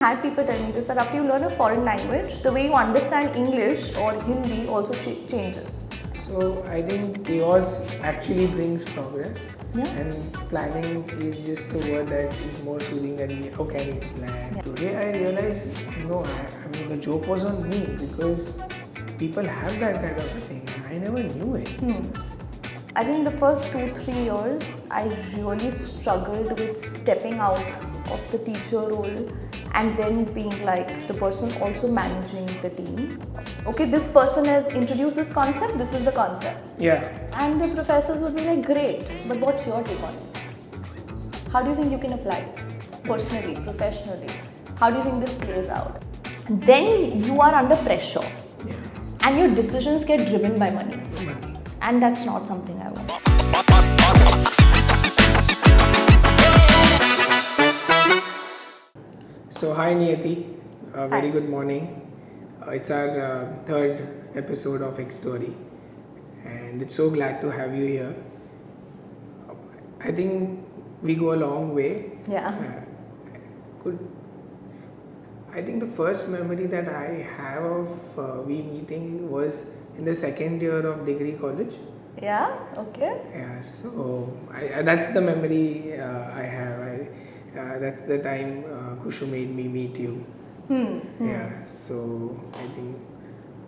Had people tell me this, that after you learn a foreign language, the way you understand English or Hindi also changes. So I think chaos actually brings progress, Yeah. and planning is just the word that is more soothing than okay, I need to plan. Yeah. Today I realized, I mean the joke was on me because people have that kind of a thing. I never knew it. I think the first 2-3 years, I really struggled with stepping out of the teacher role and then being like the person also managing the team. Okay, this person has introduced this concept, this is the concept. Yeah. And the professors would be like, great, but what's your take on it? How do you think you can apply it? Personally, professionally? How do you think this plays out? Then you are under pressure. Yeah. And your decisions get driven by money. And that's not something I want. So hi Niyati, very Hi. good morning. It's our third episode of Ekstory, and it's so glad to have you here. I think we go a long way. Yeah. Good. I think the first memory that I have of we meeting was in the second year of degree college. Yeah, okay. Yeah, so that's the memory I have. That's the time Kushu made me meet you. Yeah, so I think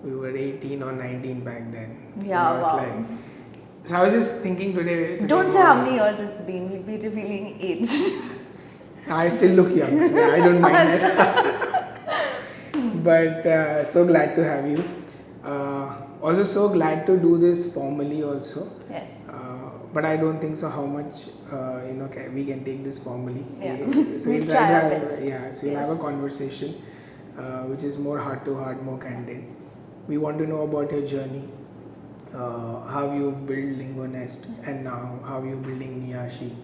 we were 18 or 19 back then. So Yeah, I was wow. So I was just thinking today Don't say how many years it's been, we'll be revealing age. I still look young, so I don't mind that. But so glad to have you. Also so glad to do this formally also. Yes. But I don't think so how much we can take this formally. Yeah. So We'll we'll try try our to have, best. so we'll have a conversation which is more heart to heart, more candid. We want to know about your journey, how you've built LingoNest, and now how you're building Niyashi,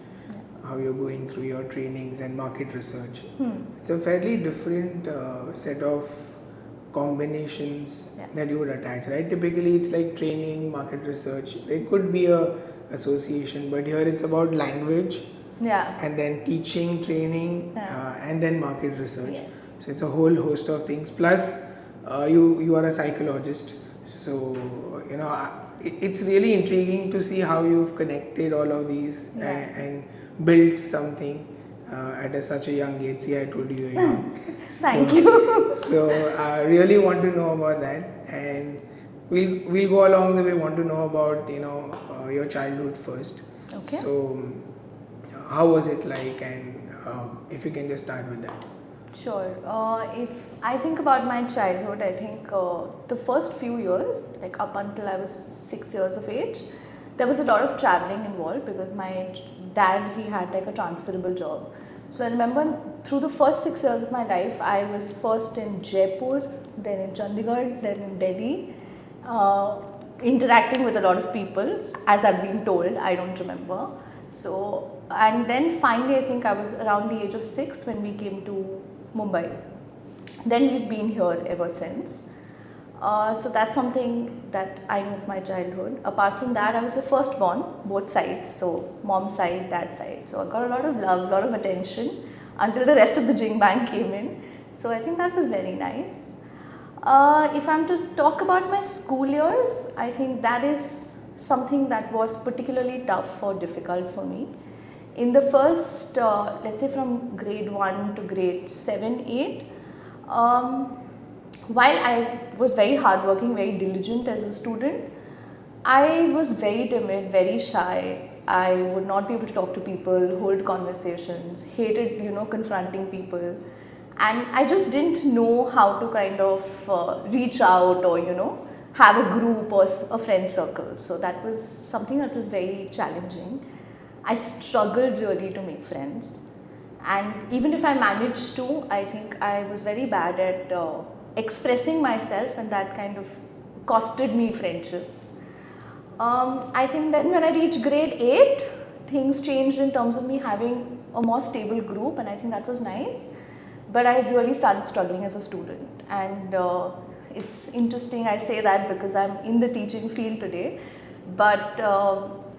how you're going through your trainings and market research. It's a fairly different set of combinations that you would attach, right? Typically it's like training, market research. There could be a association, but here it's about language, and then teaching, training, and then market research. Yes. So it's a whole host of things. Plus you are a psychologist, so it's really intriguing to see how you've connected all of these and built something at such a young age. See, I told you you're young. Thank you. So I really want to know about that, and we'll go along the way. Want to know about your childhood first. Okay. So how was it like, and if you can just start with that. Sure. If I think about my childhood, I think the first few years, like up until I was 6 years of age, there was a lot of traveling involved because my dad, he had like a transferable job. So I remember through the first 6 years of my life, I was first in Jaipur, then in Chandigarh, then in Delhi, interacting with a lot of people, as I've been told, I don't remember. So, and then finally I think I was around the age of 6 when we came to Mumbai. Then we've been here ever since. So that's something that I know of my childhood. Apart from that, I was the firstborn, both sides. So mom's side, dad's side. So I got a lot of love, a lot of attention until the rest of the Jing Bang came in. So I think that was very nice. If I'm to talk about my school years, I think that is something that was particularly tough or difficult for me. In the first, let's say from grade 1 to grade 7, 8, while I was very hardworking, very diligent as a student, I was very timid, very shy. I would not be able to talk to people, hold conversations, hated, confronting people. And I just didn't know how to kind of reach out or, have a group or a friend circle. So that was something that was very challenging. I struggled really to make friends. And even if I managed to, I think I was very bad at expressing myself, and that kind of costed me friendships. I think then when I reached grade 8, things changed in terms of me having a more stable group, and I think that was nice. But I really started struggling as a student, and it's interesting I say that because I'm in the teaching field today, but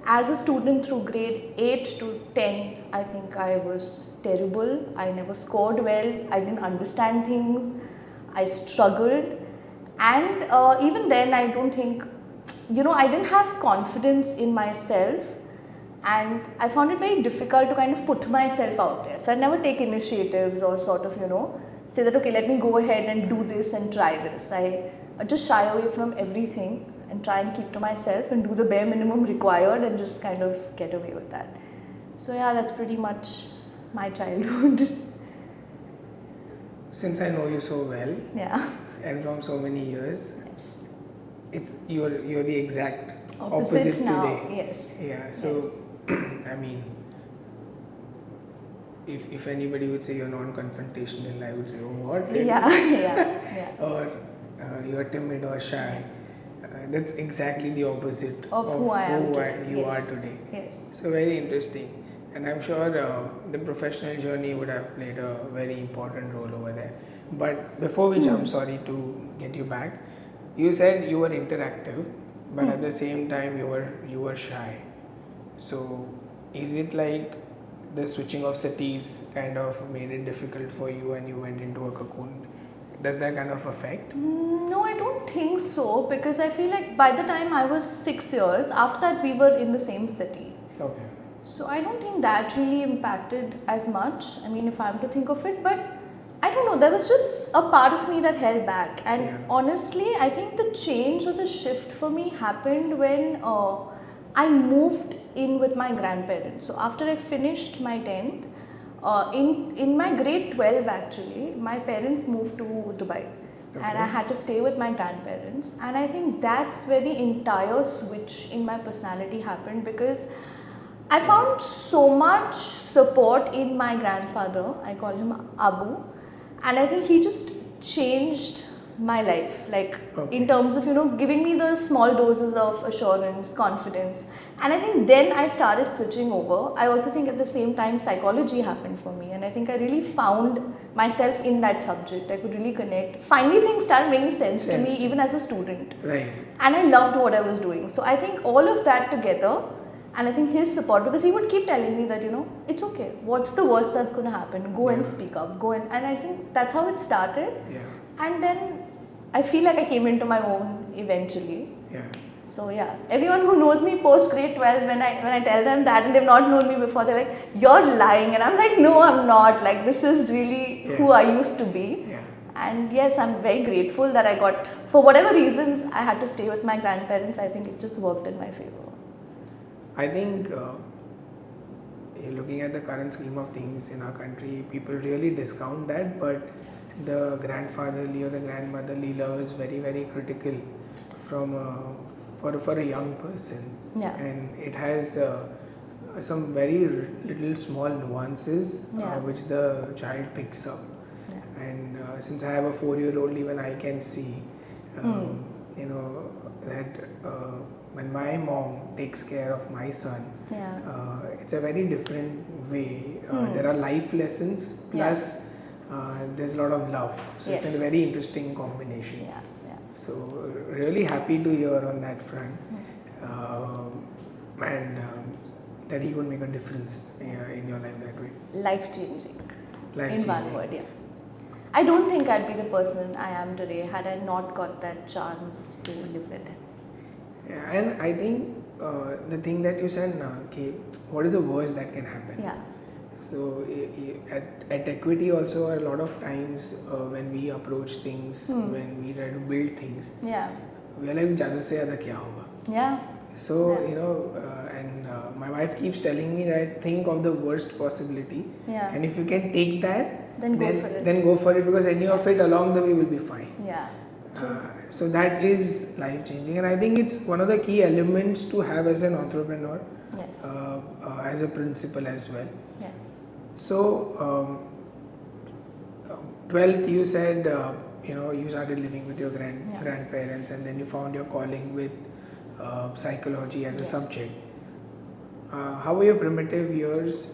As a student through grade 8 to 10, I think I was terrible. I never scored well. I didn't understand things. I struggled. And even then, I don't think, I didn't have confidence in myself. And I found it very difficult to kind of put myself out there. So I never take initiatives or sort of, say that, okay, let me go ahead and do this and try this. I just shy away from everything and try and keep to myself and do the bare minimum required and just kind of get away with that. So yeah, that's pretty much my childhood. Since I know you so well, Yeah. and from so many years, Yes. it's you're the exact Opposite opposite now. today. Yes. Yeah. So, I mean, if anybody would say you're non-confrontational, I would say, oh, what? Really? Yeah. Or you're timid or shy. That's exactly the opposite Of who I am today. you are Yes. today. Yes. So very interesting, and I'm sure the professional journey would have played a very important role over there. But before we jump, sorry to get you back, you said you were interactive, but at the same time you were shy. So is it like the switching of cities kind of made it difficult for you and you went into a cocoon? Does that kind of affect? No, I don't think so, because I feel like by the time I was 6 years, after that we were in the same city. Okay. So I don't think that really impacted as much. I mean, if I'm to think of it, but I don't know, there was just a part of me that held back. And Yeah. honestly, I think the change or the shift for me happened when I moved in with my grandparents. So after I finished my 10th, in my grade 12 actually, my parents moved to Dubai. Okay. And I had to stay with my grandparents. And I think that's where the entire switch in my personality happened, because I found so much support in my grandfather. I call him Abu. And I think he just changed my life, like in terms of, giving me the small doses of assurance, confidence. And I think then I started switching over. I also think at the same time psychology happened for me, and I think I really found myself in that subject. I could really connect. Finally things started making sense to me even as a student. Right. And I loved what I was doing. So I think all of that together, and I think his support, because he would keep telling me that, it's okay. What's the worst that's going to happen? Go and speak up. Go and I think that's how it started. Yeah. And then I feel like I came into my own eventually. Yeah. So yeah, everyone who knows me post grade 12, when I tell them that and they've not known me before, they're like, you're lying. And I'm like, no, I'm not. Like, this is really who I used to be. Yeah. And yes, I'm very grateful that I got, for whatever reasons, I had to stay with my grandparents. I think it just worked in my favor. I think looking at the current scheme of things in our country, people really discount that, but the grandfatherly or the grandmotherly love is very, very critical from for a young person. Yeah. And it has some very little small nuances which the child picks up. Yeah. And since I have a 4-year-old, even I can see, that when my mom takes care of my son, it's a very different way. There are life lessons plus there's a lot of love. So it's a very interesting combination. Yeah. So really happy to hear on that front, and that he could make a difference in your life that way. Life changing. Life in one word, yeah. I don't think I'd be the person I am today had I not got that chance to live with him. Yeah, and I think the thing that you said, okay, what is the worst that can happen? Yeah. So at Ekvity also, a lot of times when we approach things, when we try to build things, we are like, ज़्यादा से ज़्यादा क्या होगा? Yeah. So and my wife keeps telling me that think of the worst possibility, and if you can take that, then go for it. Then go for it, because any of it along the way will be fine. Yeah. So that is life changing, and I think it's one of the key elements to have as an entrepreneur, as a principal as well. Yes. So 12th, you said you started living with your grandparents, and then you found your calling with psychology as a subject. How were your primitive years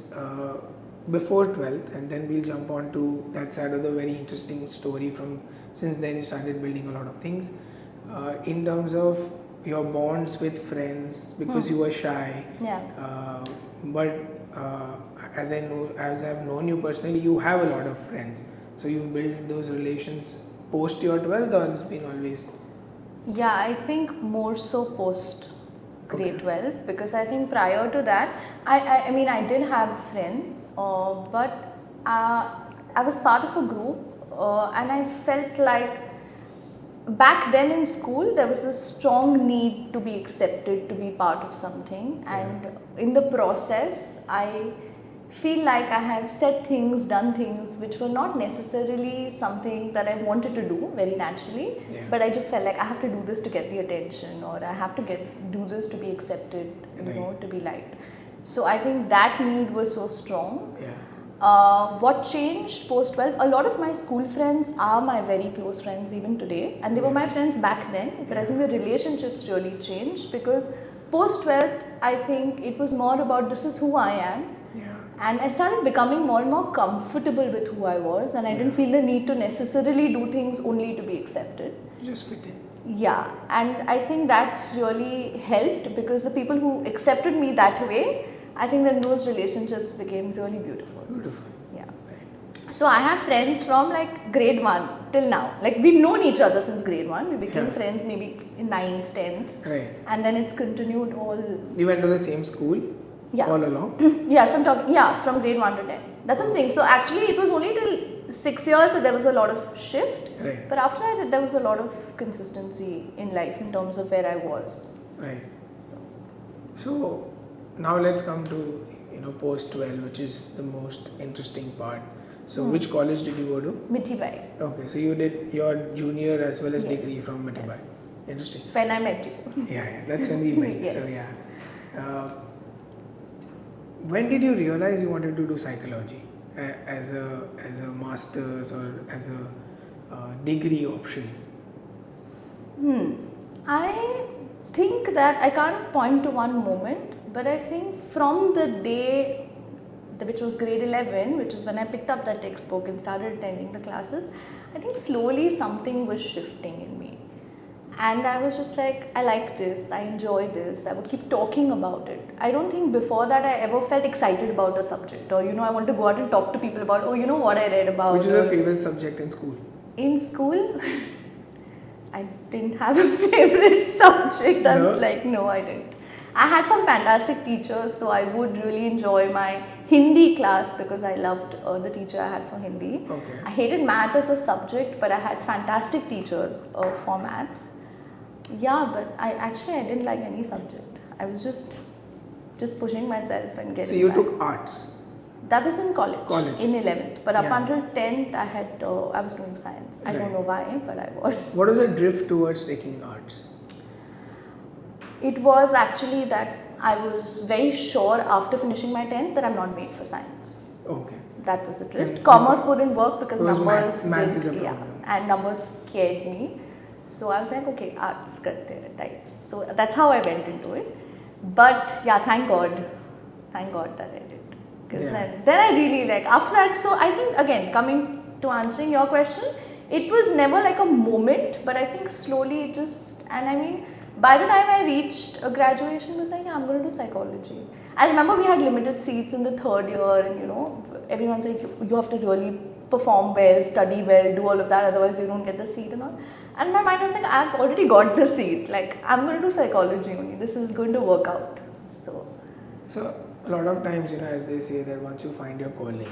before 12th, and then we'll jump on to that side of the very interesting story from since then you started building a lot of things in terms of your bonds with friends, because you were shy. Yeah. But as I've known you personally, you have a lot of friends. So you've built those relations post your 12th, or it's been always? Yeah, I think more so post grade Okay. 12, because I think prior to that, I mean, I did have friends, but I was part of a group, and I felt like back then in school there was a strong need to be accepted, to be part of something, and in the process I feel like I have said things, done things which were not necessarily something that I wanted to do very naturally, but I just felt like I have to do this to get the attention, or I have to do this to be accepted, you know, to be liked. So I think that need was so strong. What changed post 12? A lot of my school friends are my very close friends even today, and they were my friends back then, but I think the relationships really changed, because post 12th I think it was more about this is who I am. And I started becoming more and more comfortable with who I was, and I didn't feel the need to necessarily do things only to be accepted. Just fit in. Yeah, and I think that really helped, because the people who accepted me that way, I think then those relationships became really beautiful. Beautiful. Yeah. So I have friends from like grade 1 till now. Like we've known each other since grade 1. We became friends maybe in 9th, 10th. Right. And then it's continued all. You went to the same school? Yeah. All along? Yeah, so I'm talking, from grade 1 to 10. That's what I'm saying. So actually it was only till 6 years that there was a lot of shift. Right. But after that there was a lot of consistency in life in terms of where I was. Right. So now let's come to post 12, which is the most interesting part. So which college did you go to? Niyati Bapat. Okay, so you did your junior as well as degree from Niyati Bapat. Yes. Interesting. When I met you. Yeah, that's when we met. Yes. So yeah. When did you realize you wanted to do psychology as a master's or as a degree option? I think that I can't point to one moment, but I think from the day, which was grade 11, which is when I picked up that textbook and started attending the classes, I think slowly something was shifting in me. And I was just like, I like this, I enjoy this, I would keep talking about it. I don't think before that I ever felt excited about a subject, or I want to go out and talk to people about, what I read about. Which is your favorite subject in school? In school, I didn't have a favorite subject. No? I was like, no, I didn't. I had some fantastic teachers, so I would really enjoy my Hindi class because I loved the teacher I had for Hindi. Okay. I hated math as a subject, but I had fantastic teachers for math. Yeah, but I didn't like any subject. I was just pushing myself and getting. So you back. took arts? That was in college. In 11th, but up Yeah. until 10th, I was doing science. I don't know why, but I was. What was the drift towards taking arts? It was actually that I was very sure after finishing my 10th that I'm not made for science. Okay. That was the drift. And Commerce wouldn't work because because numbers math is a didn't- problem. and numbers scared me. So I was like, okay, arts karte hai, types. So that's how I went into it. But yeah, thank God that I did. Because then I really after that. So I think again, coming to answering your question, it was never like a moment, but I think slowly it just, and I mean, by the time I reached a graduation, I was like, yeah, I'm going to do psychology. I remember we had limited seats in the 3rd year, and everyone's like, you have to really perform well, study well, do all of that, otherwise you don't get the seat and all. And my mind was like, I've already got the seat, like I'm going to do psychology only, this is going to work out. So a lot of times, as they say that once you find your calling,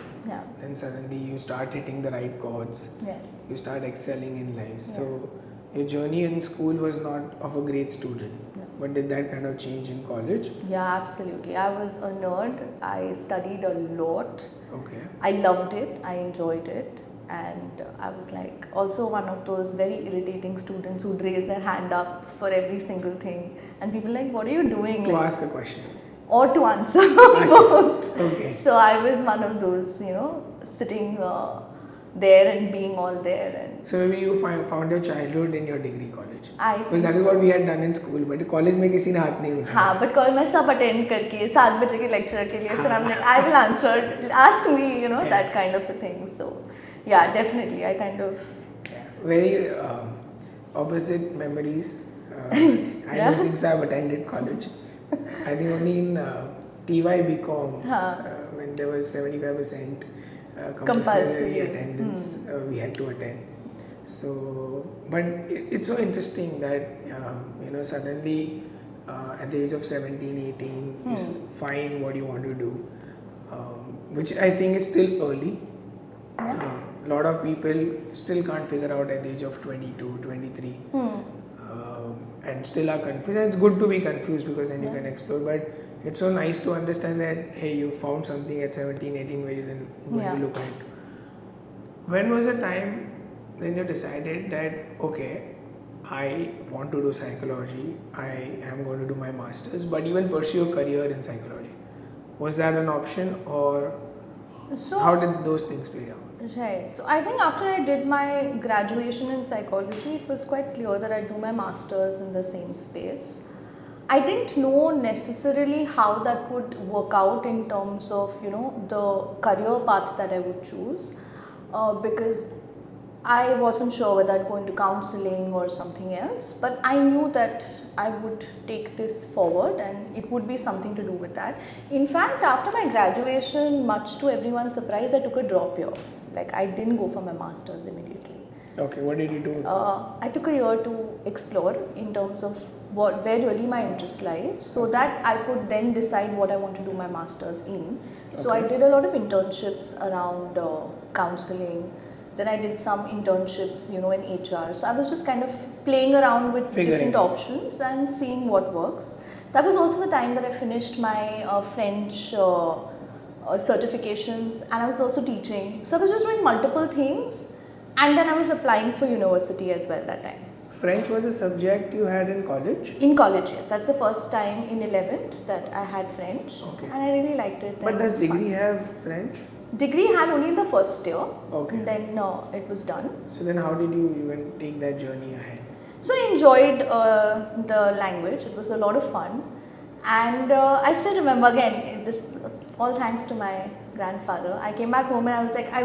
then suddenly you start hitting the right chords. Yes. You start excelling in life. So your journey in school was not of a great student. But did that kind of change in college? Yeah, absolutely. I was a nerd. I studied a lot. Okay. I loved it. I enjoyed it. And I was like also one of those very irritating students who'd raise their hand up for every single thing. And people like, what are you doing? To ask a question. Or to answer both. Okay. So I was one of those, sitting there and being all there. And so maybe you found your childhood in your degree college. Because that is what we had done in school. But college में किसी ने हाथ नहीं उठाया. हाँ, but कल मैं सब attend करके 7 बजे के lecture के लिए फिर I'm like, I will answer, ask me, that kind of a thing. So yeah, definitely I kind of. Very opposite memories. I don't think so I've attended college. I think only in TY BCom, when there was 75% compulsory attendance, we had to attend. So, but it's so interesting that, suddenly at the age of 17, 18, you find what you want to do, which I think is still early. A lot of people still can't figure out at the age of 22, 23. And still are confused. And it's good to be confused because then you can explore. But it's so nice to understand that, hey, you found something at 17, 18 where you then going to look at. When was the time then you decided that, okay, I want to do psychology, I am going to do my master's, but even pursue a career in psychology? Was that an option, or how did those things play out? Right. So I think after I did my graduation in psychology, it was quite clear that I'd do my master's in the same space. I didn't know necessarily how that would work out in terms of, the career path that I would choose, because I wasn't sure whether I'd go into counseling or something else, but I knew that I would take this forward and it would be something to do with that. In fact, after my graduation, much to everyone's surprise, I took a drop year. Like, I didn't go for my master's immediately. Okay, what did you do? I took a year to explore in terms of where really my interest lies, so that I could then decide what I want to do my master's in. So I did a lot of internships around counseling. Then I did some internships, in HR. So I was just kind of playing around with different options and seeing what works. That was also the time that I finished my French certifications, and I was also teaching. So I was just doing multiple things, and then I was applying for university as well that time. French was a subject you had in college? In college, yes. That's the first time in 11th that I had French, and I really liked it. But does degree have French? Degree had only in the first year. Okay. And then it was done. So then how did you even take that journey ahead? So I enjoyed the language. It was a lot of fun. And I still remember, again, this all thanks to my grandfather. I came back home and I was like, I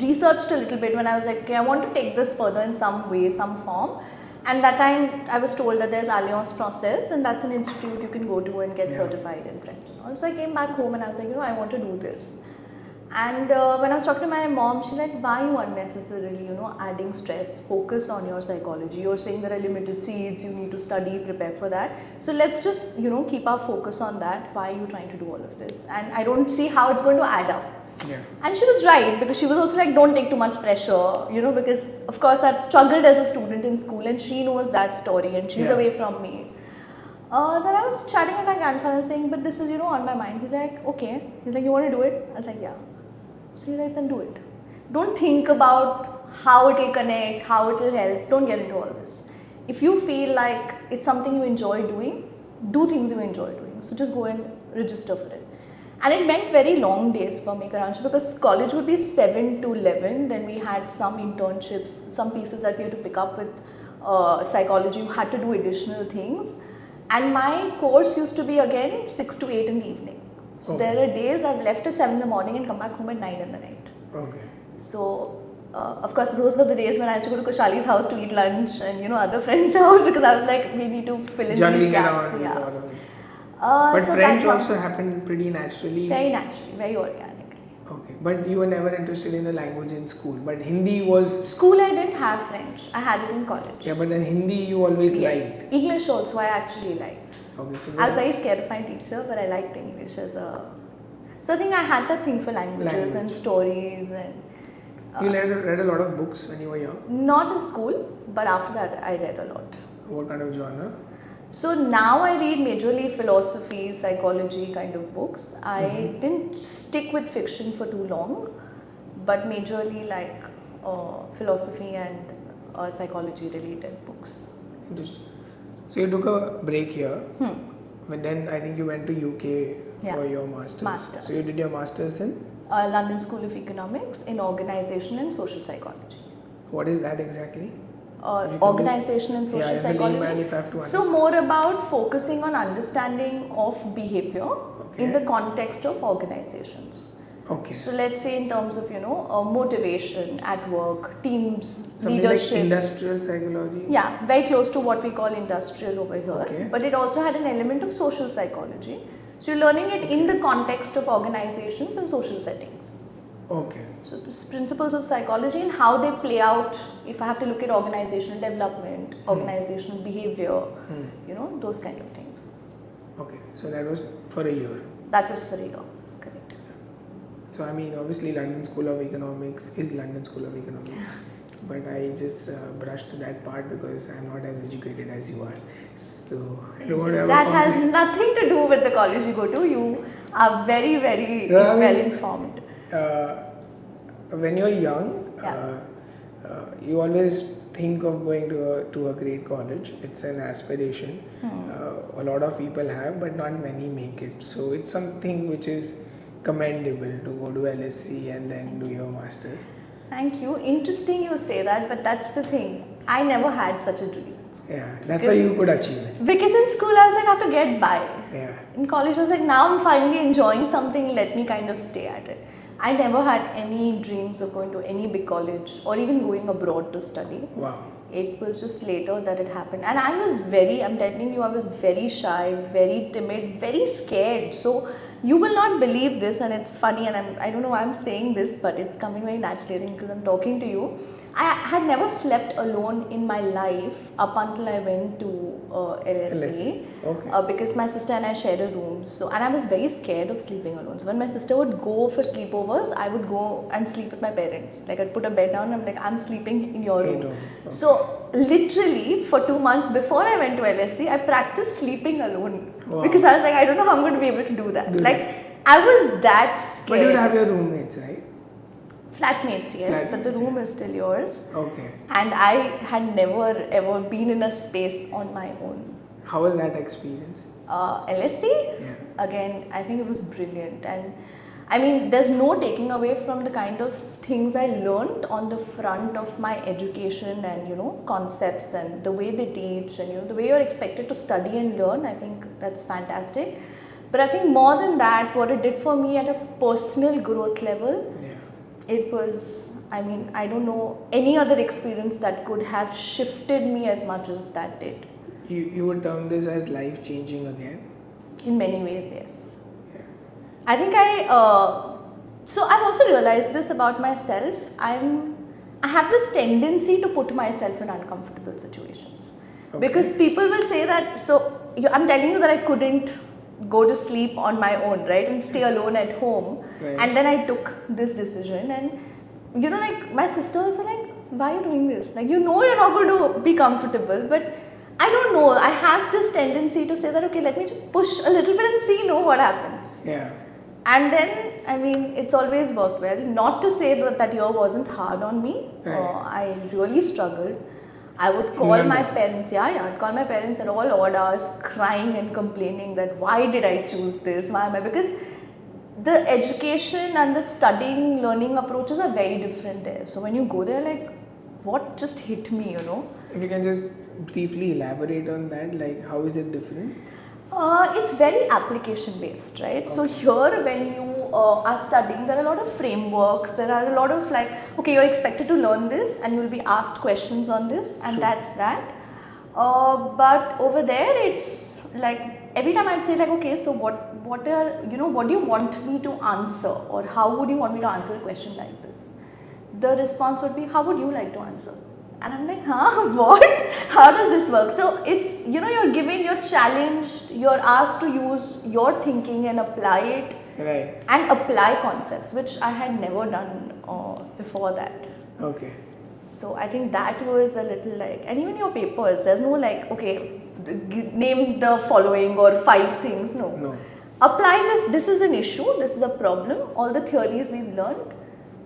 researched a little bit when I was like, okay, I want to take this further in some way, some form. And that time I was told that there's Alliance Française, and that's an institute you can go to and get certified in French. So I came back home and I was like, I want to do this. And when I was talking to my mom, she's like, why you unnecessarily, adding stress, focus on your psychology. You're saying there are limited seats, you need to study, prepare for that. So let's just, keep our focus on that. Why are you trying to do all of this? And I don't see how it's going to add up. Yeah. And she was right, because she was also like, don't take too much pressure, because of course I've struggled as a student in school, and she knows that story and she's away from me. Then I was chatting with my grandfather saying, but this is, on my mind. He's like, okay. He's like, you want to do it? I was like, yeah. So he's like, then do it. Don't think about how it will connect, how it will help. Don't get into all this. If you feel like it's something you enjoy doing, do things you enjoy doing. So just go and register for it. And it meant very long days for me, Karanchi, because college would be 7 to 11. Then we had some internships, some pieces that we had to pick up with psychology. You had to do additional things. And my course used to be again 6 to 8 in the evening. So there are days I've left at 7 in the morning and come back home at 9 in the night. Okay. So, of course, those were the days when I used to go to Kushali's house to eat lunch and, other friends' house, because I was like, we need to fill in these gaps. With all of this. But so French also happened pretty naturally? Very naturally, very organically. Okay. But you were never interested in the language in school. But Hindi was... School I didn't have French. I had it in college. Yeah, but then Hindi you always liked. English also I actually liked. Okay, so I was very scared of my teacher, but I liked English as a... So I think I had that thing for languages and stories and... You read a lot of books when you were young? Not in school, but after that I read a lot. What kind of genre? So now I read majorly philosophy, psychology kind of books. I didn't stick with fiction for too long, but majorly like philosophy and psychology related books. Interesting. So you took a break here, but then I think you went to UK for your master's. So you did your master's in? London School of Economics in Organisational and Social Psychology. What is that exactly? Organization and social psychology. So more about focusing on understanding of behavior in the context of organizations. Okay. So let's say in terms of motivation at work, teams, Something leadership. like industrial psychology. Yeah, very close to what we call industrial over here. Okay. But it also had an element of social psychology. So you're learning it in the context of organizations and social settings. Okay. So principles of psychology and how they play out. If I have to look at organizational development, organizational behavior, those kind of things. Okay. So that was for a year. That was for a year. Correct. So I mean, obviously, London School of Economics is London School of Economics. But I just brushed that part because I'm not as educated as you are. So I don't want to have that has nothing to do with the college you go to. You are very, very well informed. When you're young, you always think of going to a great college. It's an aspiration. A lot of people have, but not many make it. So it's something which is commendable to go to LSE and then do your masters. Thank you. Interesting you say that, but that's the thing. I never had such a dream. Yeah, that's why you could achieve it. Because in school I was like, I have to get by. Yeah. In college I was like, now I'm finally enjoying something, let me kind of stay at it. I never had any dreams of going to any big college or even going abroad to study. Wow. It was just later that it happened. And I'm telling you, I was very shy, very timid, very scared. So you will not believe this, and it's funny, and I don't know why I'm saying this, but it's coming very naturally because I'm talking to you. I had never slept alone in my life up until I went to LSE. Okay. Because my sister and I shared a room. And I was very scared of sleeping alone. So when my sister would go for sleepovers, I would go and sleep with my parents. Like I'd put a bed down and I'm like, I'm sleeping in your room. Okay. So literally for 2 months before I went to LSE, I practiced sleeping alone. Wow. Because I was like, I don't know how I'm going to be able to do that. I was that scared. But you'd have your roommates, right? Flatmates, yes, but the room is still yours. Okay. And I had never ever been in a space on my own. How was that experience? LSE? Yeah. Again, I think it was brilliant. And I mean, there's no taking away from the kind of things I learned on the front of my education and, concepts and the way they teach and, the way you're expected to study and learn. I think that's fantastic. But I think more than that, what it did for me at a personal growth level, it was, I don't know any other experience that could have shifted me as much as that did. You would term this as life changing again? In many ways, yes. Yeah. I think so I've also realized this about myself. I have this tendency to put myself in uncomfortable situations. Okay. Because people will say that, I'm telling you that I couldn't go to sleep on my own, right, and stay alone at home. Right. And then I took this decision, and my sister also why are you doing this? You're not going to be comfortable, but I don't know. I have this tendency to say that, okay, let me just push a little bit and see, what happens. Yeah. And then, it's always worked well. Not to say that year wasn't hard on me. Right. I really struggled. I would call my parents, I'd call my parents at all odd hours, crying and complaining that why did I choose this? Why am I? Because the education and the studying, learning approaches are very different there. So when you go there, what just hit me, If you can just briefly elaborate on that, how is it different? It's very application based, right? Okay. So here when you are studying, there are a lot of frameworks, there are a lot of okay, you're expected to learn this and you'll be asked questions on this, and that's that. But over there it's every time I'd say okay, so what do you want me to answer, or how would you want me to answer a question like this? The response would be, how would you like to answer? And I'm like, what? How does this work? So it's, you're challenged, you're asked to use your thinking and apply it. Right. And apply concepts, which I had never done before that. Okay. So I think that was a little and even your papers, there's no okay, name the following or 5 things, no. Apply this is an issue, this is a problem, all the theories we've learned,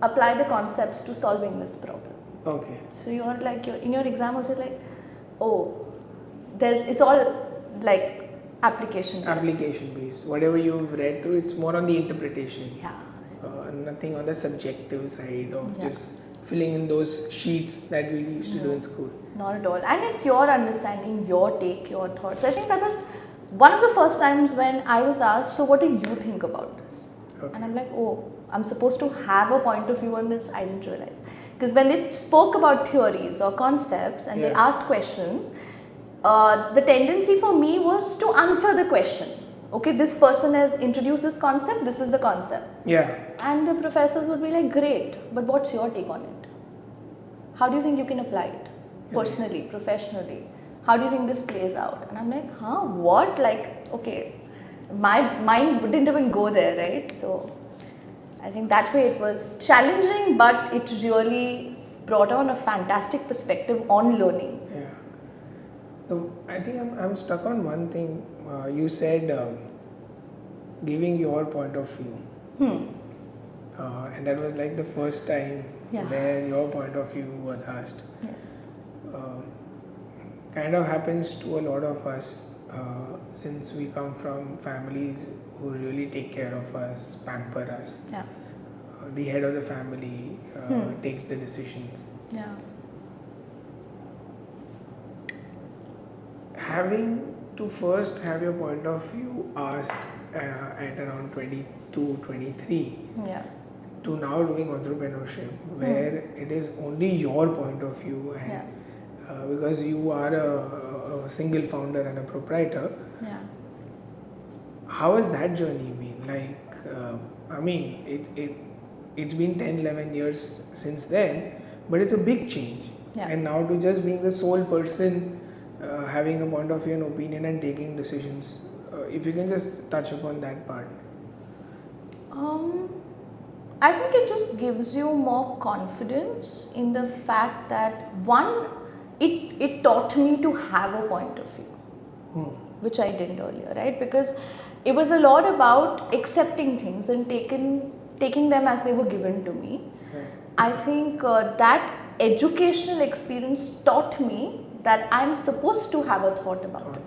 apply the concepts to solving this problem. Okay. So you're in your exam also it's all application based. Application based. Whatever you've read through, it's more on the interpretation. Yeah. Nothing on the subjective side of just filling in those sheets that we used to do in school. Not at all. And it's your understanding, your take, your thoughts. I think that was one of the first times when I was asked, so what do you think about this? Okay. And I'm like, I'm supposed to have a point of view on this. I didn't realize. Because when they spoke about theories or concepts and they asked questions, the tendency for me was to answer the question. Okay, this person has introduced this concept, this is the concept. Yeah. And the professors would be like, great, but what's your take on it? How do you think you can apply it? Personally, professionally? How do you think this plays out? And I'm like, what? Like, okay, my mind didn't even go there, right? So I think that way it was challenging, but it really brought on a fantastic perspective on learning. Yeah. So I think I'm stuck on one thing. You said giving your point of view. And that was like the first time where your point of view was asked. Yes. Kind of happens to a lot of us since we come from families who really take care of us, pamper us. Yeah. The head of the family takes the decisions. Yeah. Having to first have your point of view asked at around 22, 23 to now doing entrepreneurship where it is only your point of view and because you are a single founder and a proprietor. Yeah. How has that journey been? Like, I mean, it's been 10, 11 years since then, but it's a big change. Yeah. And now to just being the sole person having a point of view and opinion and taking decisions, if you can just touch upon that part. I think it just gives you more confidence in the fact that one, it taught me to have a point of view, which I didn't earlier, right? Because it was a lot about accepting things and taking them as they were given to me. Right. I think that educational experience taught me that I'm supposed to have a thought about it.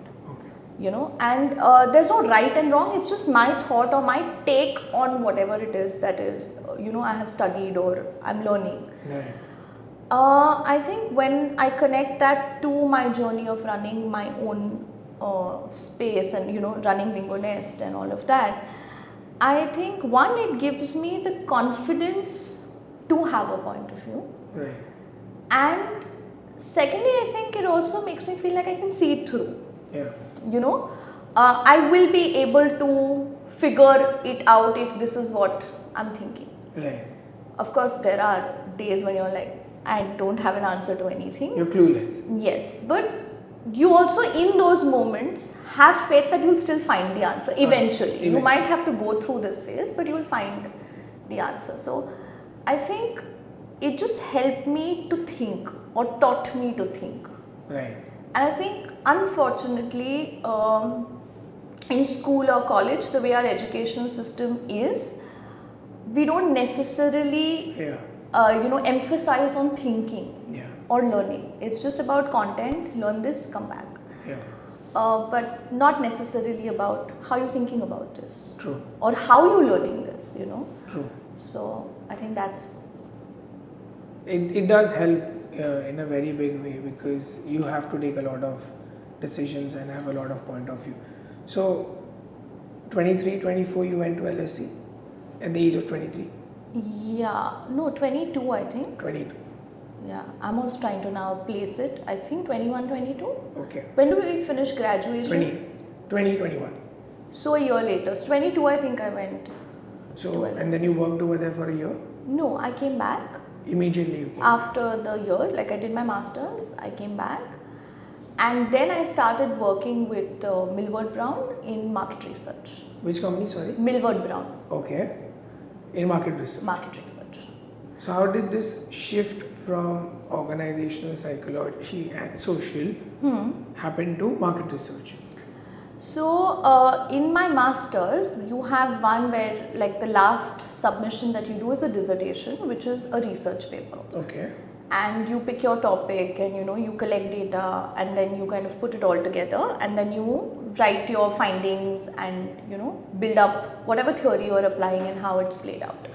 You know, and there's no right and wrong, it's just my thought or my take on whatever it is that is, I have studied or I'm learning. Right. I think when I connect that to my journey of running my own space and, running LingoNest and all of that, I think one, it gives me the confidence to have a point of view. Right. And secondly, I think it also makes me feel like I can see it through. Yeah. I will be able to figure it out if this is what I'm thinking. Right. Of course, there are days when you're like, I don't have an answer to anything. You're clueless. Yes, but you also in those moments have faith that you'll still find the answer eventually. You might have to go through this phase, but you will find the answer. So I think it just helped me to think or taught me to think. Right. And I think unfortunately in school or college, the way our education system is, we don't necessarily emphasize on thinking or learning. It's just about content, learn this, come back. Yeah. But not necessarily about how you're thinking about this. True. Or how you're learning this, True. So I think that's... It does help in a very big way because you have to take a lot of decisions and have a lot of point of view. So 23, 24 you went to LSE at the age of 23? Yeah, no, 22 I think. 22. Yeah, I'm also trying to now place it. I think 21, 22. Okay. When do we finish graduation? 21. So a year later. So 22 I think I went. So, and then you worked over there for a year? No, I came back. Immediately you came? After the year, like I did my masters, I came back. And then I started working with Millward Brown in market research. Which company, sorry? Millward Brown. Okay. In market research. Market research. So how did this shift from organizational psychology and social happen to market research? So in my masters, you have one where like the last submission that you do is a dissertation, which is a research paper. Okay. And you pick your topic and you collect data and then you kind of put it all together and then you write your findings and build up whatever theory you're applying and how it's played out.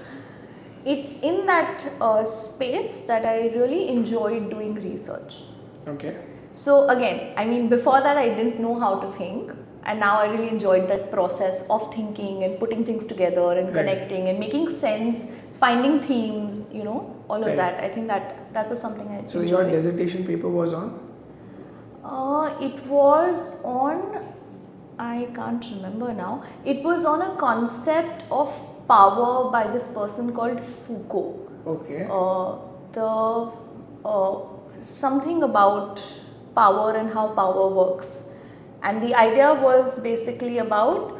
It's in that space that I really enjoyed doing research. Okay. So again, I mean, before that I didn't know how to think. and now I really enjoyed that process of thinking and putting things together and connecting and making sense, finding themes, all of that. I think that was something I enjoyed. So your dissertation paper was on? It was on, I can't remember now. It was on a concept of power by this person called Foucault. Okay. Something about power and how power works. And the idea was basically about,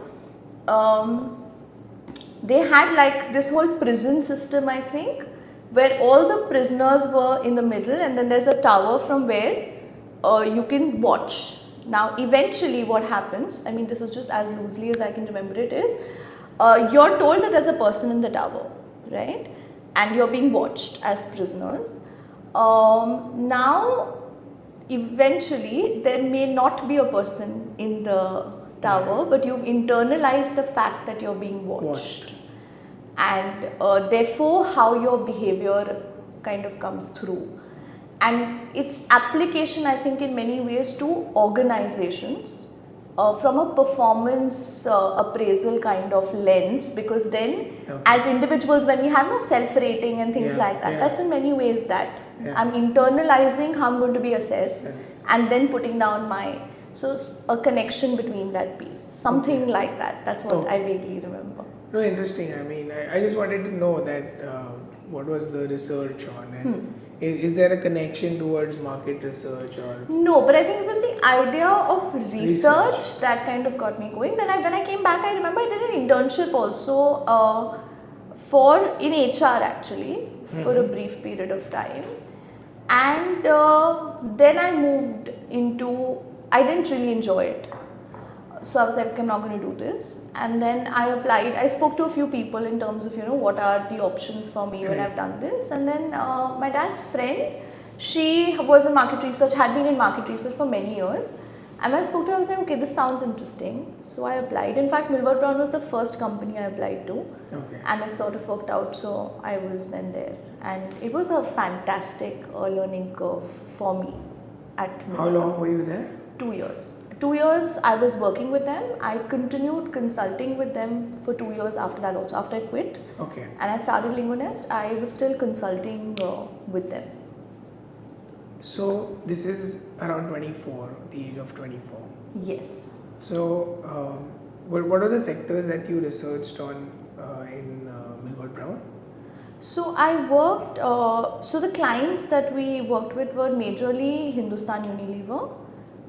they had like this whole prison system, I think, where all the prisoners were in the middle, and then there's a tower from where you can watch. Now, eventually what happens, I mean, this is just as loosely as I can remember it, is you're told that there's a person in the tower, right? And you're being watched as prisoners. Now, eventually, there may not be a person in the tower, but you've internalized the fact that you're being watched. And therefore, how your behavior kind of comes through. And its application, I think, in many ways to organizations from a performance appraisal kind of lens, because then as individuals, when we have no self-rating and things like that, that's in many ways that I'm internalizing how I'm going to be assessed and then putting down so a connection between that piece, something like that. That's what I vaguely remember. No, interesting. I mean, I just wanted to know that what was the research on, and is there a connection towards market research or? No, but I think it was the idea of research that kind of got me going. Then when I came back, I remember I did an internship also in HR actually for a brief period of time, and then I moved into. I didn't really enjoy it. So I was like, okay, I'm not going to do this. And then I applied. I spoke to a few people in terms of, what are the options for me when I've done this. And then my dad's friend, she was in market research, had been in market research for many years. And when I spoke to her, I was like, okay, this sounds interesting. So I applied. In fact, Millward Brown was the first company I applied to. And it sort of worked out. So I was then there. And it was a fantastic learning curve for me at Millward. How long were you there? 2 years. 2 years I was working with them. I continued consulting with them for 2 years after that also. After I quit and I started LingoNest, I was still consulting with them. So this is around 24, the age of 24. Yes. So what are the sectors that you researched on in Millward Brown? So I worked, so the clients that we worked with were majorly Hindustan Unilever.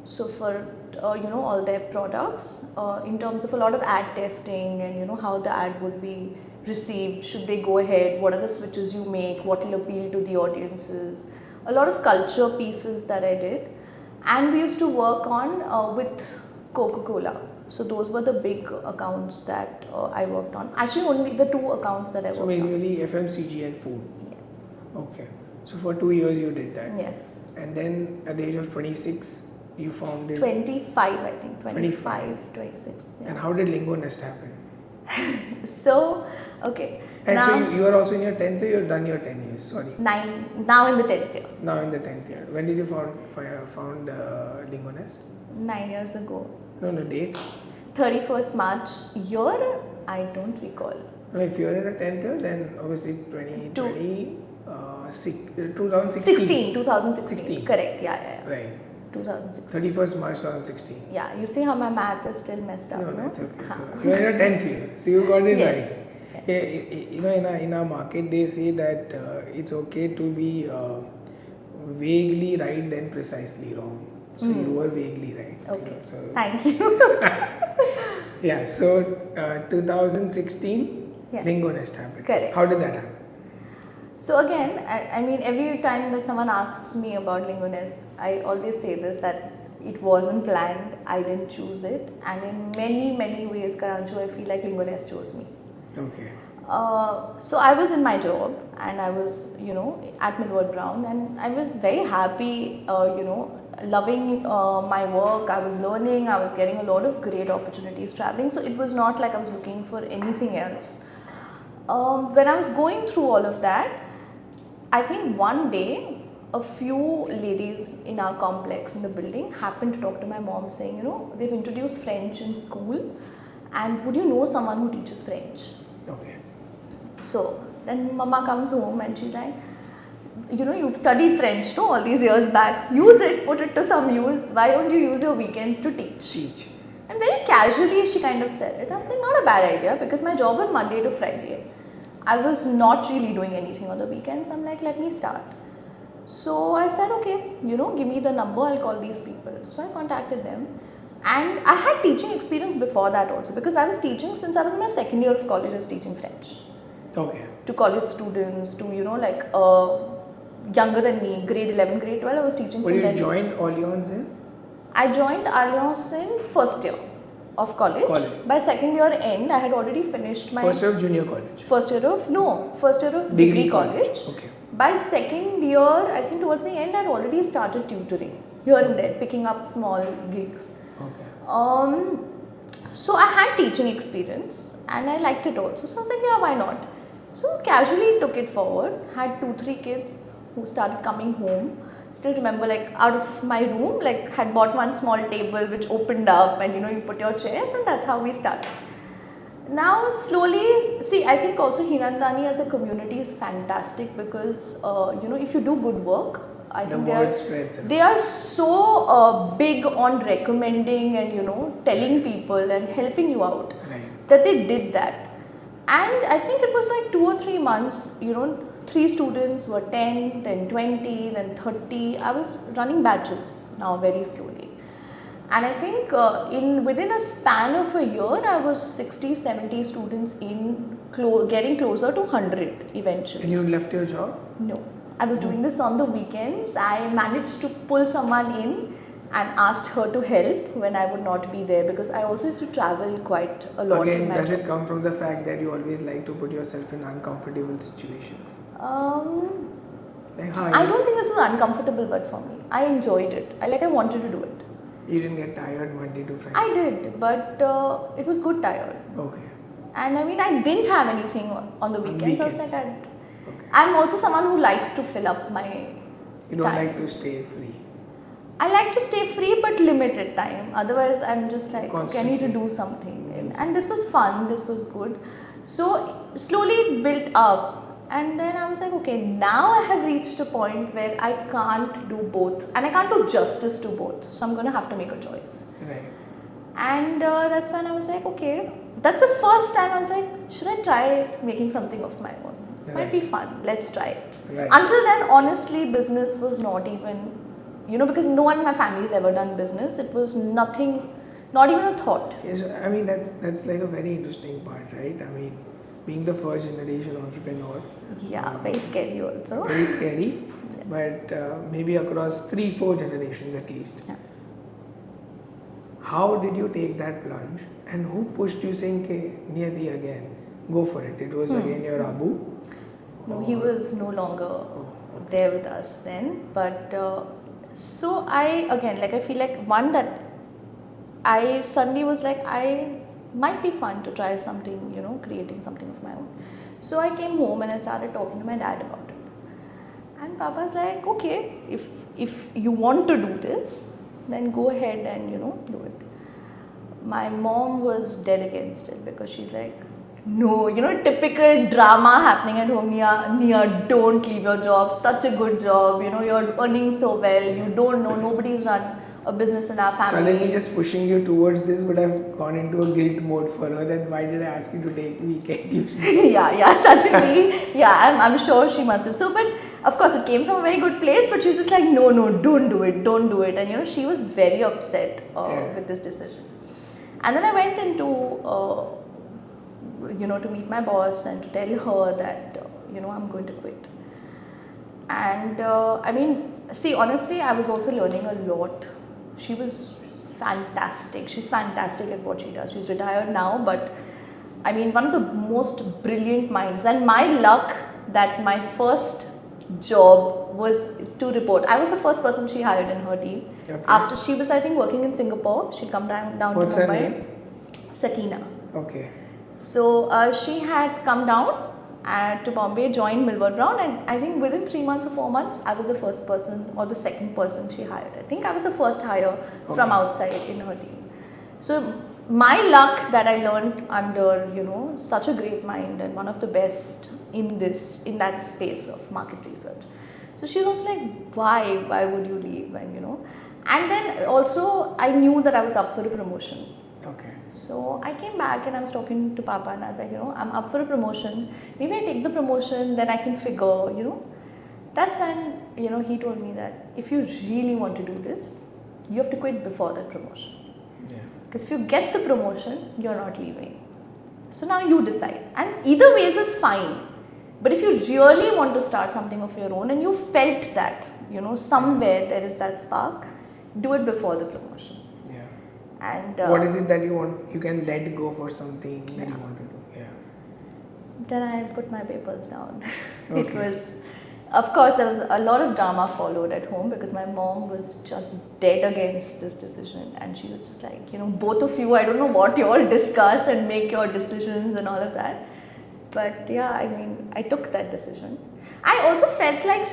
So for all their products, in terms of a lot of ad testing and how the ad would be received, should they go ahead, what are the switches you make, what will appeal to the audiences, a lot of culture pieces that I did. And we used to work on with Coca-Cola. So those were the big accounts that I worked on. Actually only the 2 accounts that I worked on. So basically FMCG and food. Yes. Okay. So for 2 years you did that. Yes. And then at the age of 26, you founded 25, I think. 26. Yeah. And how did LingoNest happen? So, okay. And now, so you are also in your 10th year, you're done your 10 years, sorry. 9, now in the 10th year. Now in the 10th year. When did you found LingoNest? 9 years ago. No, date? 31st March, year, I don't recall. No, if you're in a 10th year, then obviously 2016. 2016. Correct, yeah. Right. 2016. 31st March 2016. Yeah, you see how my math is still messed up. No, that's okay. So you're in your 10th year, so you got it right. Yeah, in our market, they say that it's okay to be vaguely right than precisely wrong. So you were vaguely right. Okay. So thank you. Yeah, so 2016, LingoNest happened. Correct. How did that happen? So again, I mean, every time that someone asks me about LingoNest, I always say this, that it wasn't planned, I didn't choose it, and in many ways, Karanchu, I feel like LingoNest chose me. Okay. So I was in my job and I was, at Millward Brown, and I was very happy, loving my work. I was learning, I was getting a lot of great opportunities traveling, so it was not like I was looking for anything else. When I was going through all of that, I think one day a few ladies in our complex in the building happened to talk to my mom saying, they've introduced French in school and would you know someone who teaches French? Okay. So then mama comes home and she's like, you've studied French, no, all these years back. Use it, put it to some use. Why don't you use your weekends to teach? And very casually she kind of said it. I was like, not a bad idea because my job was Monday to Friday. I was not really doing anything on the weekends. I'm like, let me start. So I said, okay, give me the number, I'll call these people. So I contacted them. And I had teaching experience before that also because I was teaching since I was in my second year of college. I was teaching French. Okay. To college students, to, younger than me, grade 11, grade 12, I was teaching. But you joined Alliance in? I joined Alliance in first year of college. By second year end, I had already finished my... First year of junior college? First year of degree college. Okay. By second year, I think towards the end, I had already started tutoring here and there, picking up small gigs. Okay. So I had teaching experience and I liked it also. So I was like, yeah, why not? So casually took it forward, had 2-3 kids who started coming home. Still remember, like out of my room, like had bought one small table which opened up and you put your chairs, and that's how we started. Now slowly, see, I think also Hinandani as a community is fantastic because if you do good work, I think they are so big on recommending and telling people and helping you out, that they did that. And I think it was like 2 or 3 months, 3 students were 10, then 20, then 30. I was running batches now very slowly. And I think within a span of a year, I was 60, 70 students in, getting closer to 100 eventually. And you left your job? No. I was doing this on the weekends. I managed to pull someone in and asked her to help when I would not be there because I also used to travel quite a lot. Again, does it come from the fact that you always like to put yourself in uncomfortable situations? I don't think this was uncomfortable, but for me, I enjoyed it. I wanted to do it. You didn't get tired Monday to Friday? I did, but it was good tired. Okay. And I didn't have anything on the weekends. I was like, I'm also someone who likes to fill up my You don't time. like to stay free? I like to stay free but limited time. Otherwise, I'm just like, okay, I need to do something. And this was fun, this was good. So slowly it built up. And then I was like, okay, now I have reached a point where I can't do both. And I can't do justice to both. So I'm going to have to make a choice. Right. And that's when I was like, okay. That's the first time I was like, should I try making something of my own? Might be fun. Let's try it. Right. Until then, honestly, business was not even... because no one in my family has ever done business. It was nothing, not even a thought. Yes, that's like a very interesting part, right? Being the first generation entrepreneur. Yeah, very scary also. Very scary, but maybe across 3-4 generations at least. Yeah. How did you take that plunge and who pushed you saying, okay, Niyati again, go for it? It was again your Abu? No, he was no longer there with us then, but... So I feel like one that I suddenly was like, I might be fun to try something, creating something of my own. So I came home and I started talking to my dad about it. And Papa's like, okay, if you want to do this, then go ahead and, do it. My mom was dead against it because she's like, no, typical drama happening at home. Nia, don't leave your job. Such a good job. You're earning so well. You don't know. Nobody's run a business in our family. Suddenly just pushing you towards this would have gone into a guilt mode for her. That why did I ask you to take weekend tuition? Suddenly. I'm sure she must have. So, but of course it came from a very good place, but she was just like, no, don't do it. And she was very upset with this decision. And then I went into... to meet my boss and to tell her that, I'm going to quit. And see, honestly, I was also learning a lot. She was fantastic. She's fantastic at what she does. She's retired now, but one of the most brilliant minds. And my luck that my first job was to report. I was the first person she hired in her team. Okay. After she was, I think, working in Singapore. She'd come down What's to Mumbai. Her name? Sakina. Okay. So she had come down to Bombay, joined Milward Brown, and I think within 3 months or 4 months, I was the first person or the second person she hired. I think I was the first hire from outside in her team. So my luck that I learned under, such a great mind and one of the best in that space of market research. So she was also like, why would you leave? And then also I knew that I was up for a promotion. Okay. So I came back and I was talking to Papa and I was like, I'm up for a promotion. Maybe I take the promotion, then I can figure, That's when, he told me that if you really want to do this, you have to quit before that promotion. Yeah. Because if you get the promotion, you're not leaving. So now you decide. And either ways is fine. But if you really want to start something of your own and you felt that, somewhere there is that spark, do it before the promotion. Yeah. And what is it that you can let go for something that you want to do? Yeah. Then I put my papers down. Okay. It was, of course, there was a lot of drama followed at home because my mom was just dead against this decision, and she was just like, both of you, I don't know what you all discuss and make your decisions and all of that. But yeah, I took that decision. I also felt like,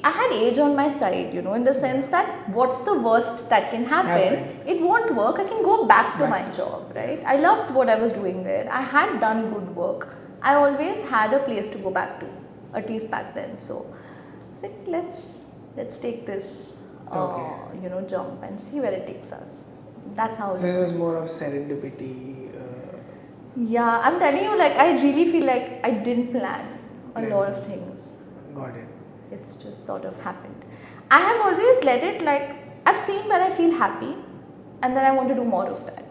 I had age on my side, in the sense that what's the worst that can happen? It won't work. I can go back to my job, right? I loved what I was doing there. I had done good work. I always had a place to go back to, at least back then. So I was like, let's take this, jump and see where it takes us. That's how. So it was more of serendipity. Yeah, I'm telling you, I really feel like I didn't plan a lot of things. Got it. It's just sort of happened. I have always let it, I've seen where I feel happy, and then I want to do more of that.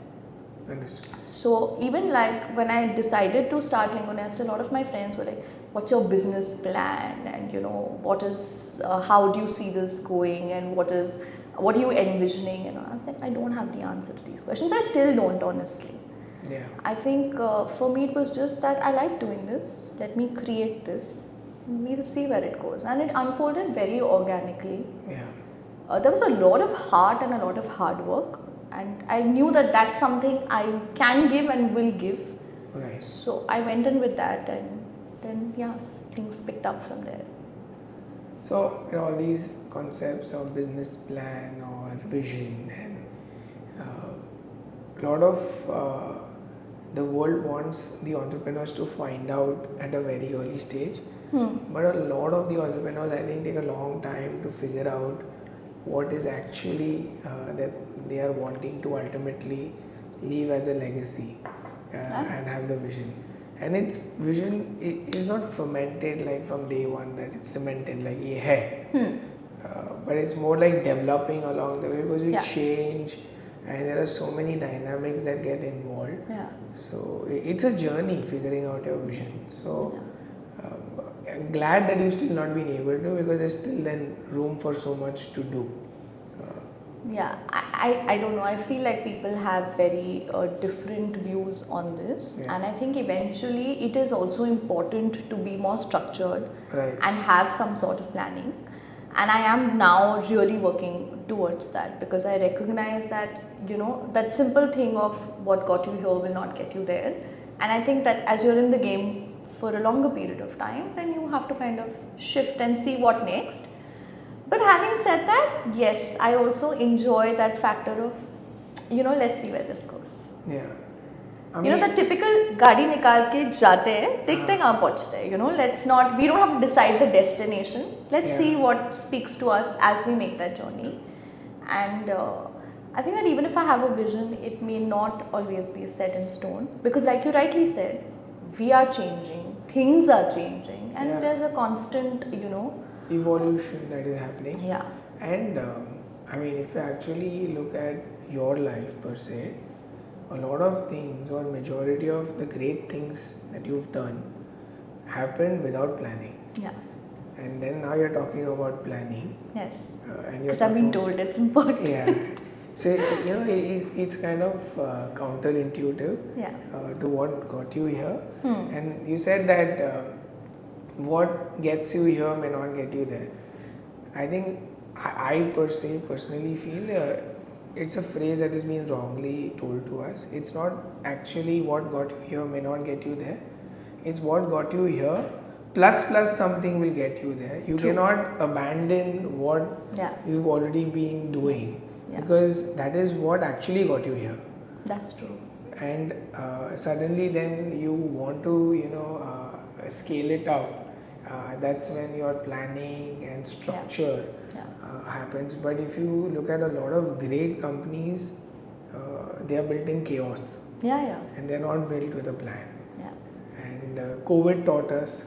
Understood. So even when I decided to start LingoNest, a lot of my friends were like, what's your business plan? And what is, how do you see this going? And what are you envisioning? And I was like, I don't have the answer to these questions. I still don't, honestly. Yeah. I think for me it was just that I like doing this. Let me create this. We'll see where it goes. And it unfolded very organically. Yeah. There was a lot of heart and a lot of hard work. And I knew that that's something I can give and will give. Right. So I went in with that, and then, things picked up from there. So, all these concepts of business plan or vision, and a lot of the world wants the entrepreneurs to find out at a very early stage. But a lot of the entrepreneurs, I think, take a long time to figure out what is actually that they are wanting to ultimately leave as a legacy and have the vision. And its vision is not fermented from day one, that it's cemented ye hai. But it's more like developing along the way, because you change and there are so many dynamics that get involved. Yeah. So it's a journey figuring out your vision. So I'm glad that you've still not been able to, because there's still then room for so much to do. I don't know. I feel like people have very different views on this, and I think eventually it is also important to be more structured and have some sort of planning. And I am now really working towards that, because I recognize that, that simple thing of what got you here will not get you there. And I think that as you're in the game for a longer period of time, then you have to kind of shift and see what next. But having said that, yes, I also enjoy that factor of, let's see where this goes. Yeah. The typical गाड़ी निकाल के जाते हैं, देखते हैं कहाँ पहुँचते हैं. We don't have to decide the destination. Let's see what speaks to us as we make that journey. And I think that even if I have a vision, it may not always be set in stone, because like you rightly said, we are changing, things are changing, and there's a constant, evolution that is happening. Yeah. And if you actually look at your life per se, a lot of things, or majority of the great things that you've done happened without planning. Yeah. And then now you're talking about planning. Yes. Because I've been told it's important. Yeah. So, it's kind of counterintuitive to what got you here. And you said that what gets you here may not get you there. I think I personally feel it's a phrase that has been wrongly told to us. It's not actually what got you here may not get you there. It's what got you here. Plus something will get you there. You True. cannot abandon what you've already been doing because that is what actually got you here. That's true. And suddenly then you want to scale it up. That's when your planning and structure happens. But if you look at a lot of great companies, they are built in chaos. And they're not built with a plan. And COVID taught us,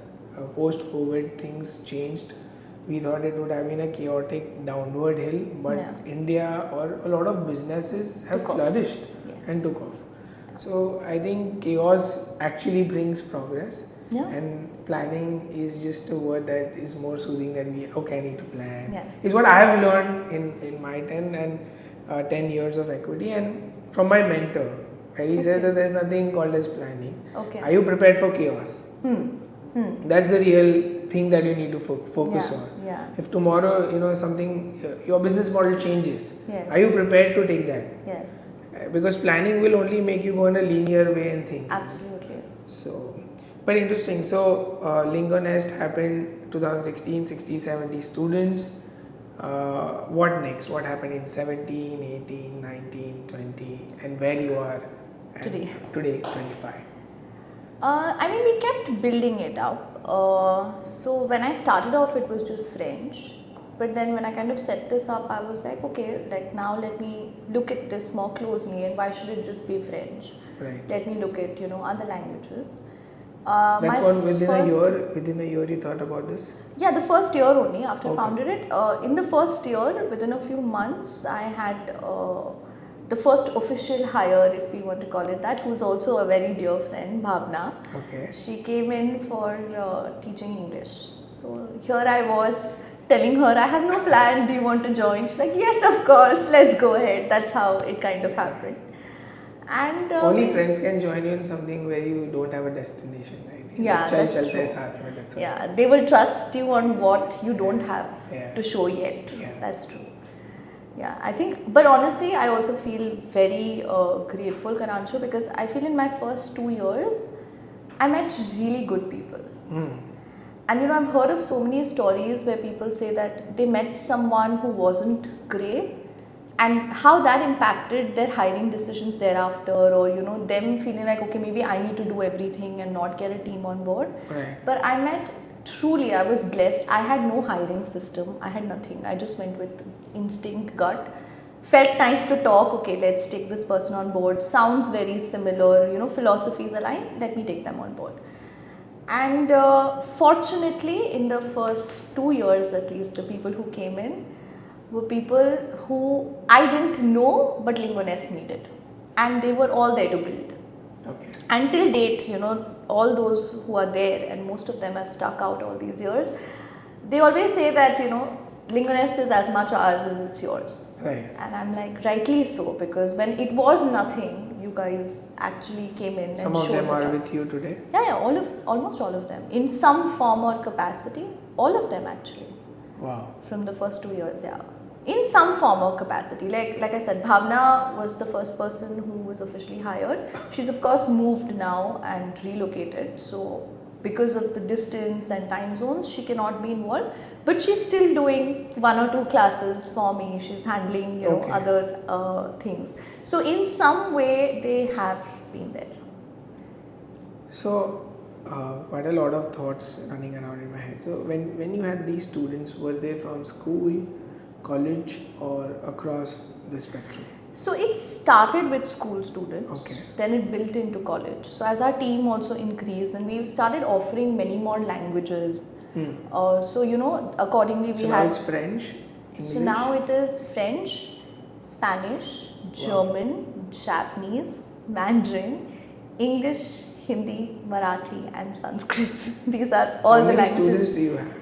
post-COVID things changed. We thought it would have been a chaotic downward hill, but India or a lot of businesses have flourished and took off. So I think chaos actually brings progress. And planning is just a word that is more soothing than I need to plan. Is what I have learned in my 10 years of Ekvity and from my mentor, where he says that there's nothing called as planning. Are you prepared for chaos? That's the real thing that you need to focus on. If tomorrow something your business model changes, are you prepared to take that? Because planning will only make you go in a linear way and think. Absolutely. So, but interesting. So, LingoNest happened 2016, 60, 70 students. What next? What happened in 17, 18, 19, 20, and where you are today, 25? We kept building it up. So when I started off, it was just French. But then when I kind of set this up, I was like, okay, now let me look at this more closely, and why should it just be French? Let me look at other languages. That's what within a year you thought about this? Yeah, the first year only after I founded it. In the first year, within a few months, I had the first official hire, if we want to call it that, who's also a very dear friend, Bhavna. She came in for teaching English. So here I was telling her, I have no plan, do you want to join? She's like, yes, of course, let's go ahead. That's how it kind of happened. And only friends can join you in something where you don't have a destination, right? That's true. They will trust you on what you don't have to show yet. That's true. I think, but honestly, I also feel very grateful, Karancho, because I feel in my first 2 years, I met really good people. And I've heard of so many stories where people say that they met someone who wasn't great and how that impacted their hiring decisions thereafter, or them feeling like, okay, maybe I need to do everything and not get a team on board. But I met, truly, I was blessed. I had no hiring system. I had nothing. I just went with instinct, gut. Felt nice to talk. Okay, let's take this person on board. Sounds very similar. Philosophies align. Let me take them on board. And fortunately, in the first 2 years at least, the people who came in were people who I didn't know, but LingoNest needed. And they were all there to build. Until date, all those who are there, and most of them have stuck out all these years, they always say that, LingoNest is as much ours as it's yours. And I'm like, rightly so, because when it was nothing, you guys actually came in. Some and of them showed are us. with you today? Almost all of them. In some form or capacity, all of them actually. Wow. From the first 2 years, in some form or capacity. Like I said, Bhavna was the first person who was officially hired. She's of course moved now and relocated. So because of the distance and time zones, she cannot be involved. But she's still doing 1 or 2 classes for me. She's handling other things. So in some way, they have been there. So quite a lot of thoughts running around in my head. So when you had these students, were they from school, college, or across the spectrum? So it started with school students, then it built into college. So as our team also increased, and we started offering many more languages. So accordingly we now it's French, English? So now it is French, Spanish, German, Japanese, Mandarin, English, Hindi, Marathi, and Sanskrit. These are all the languages. How many students do you have?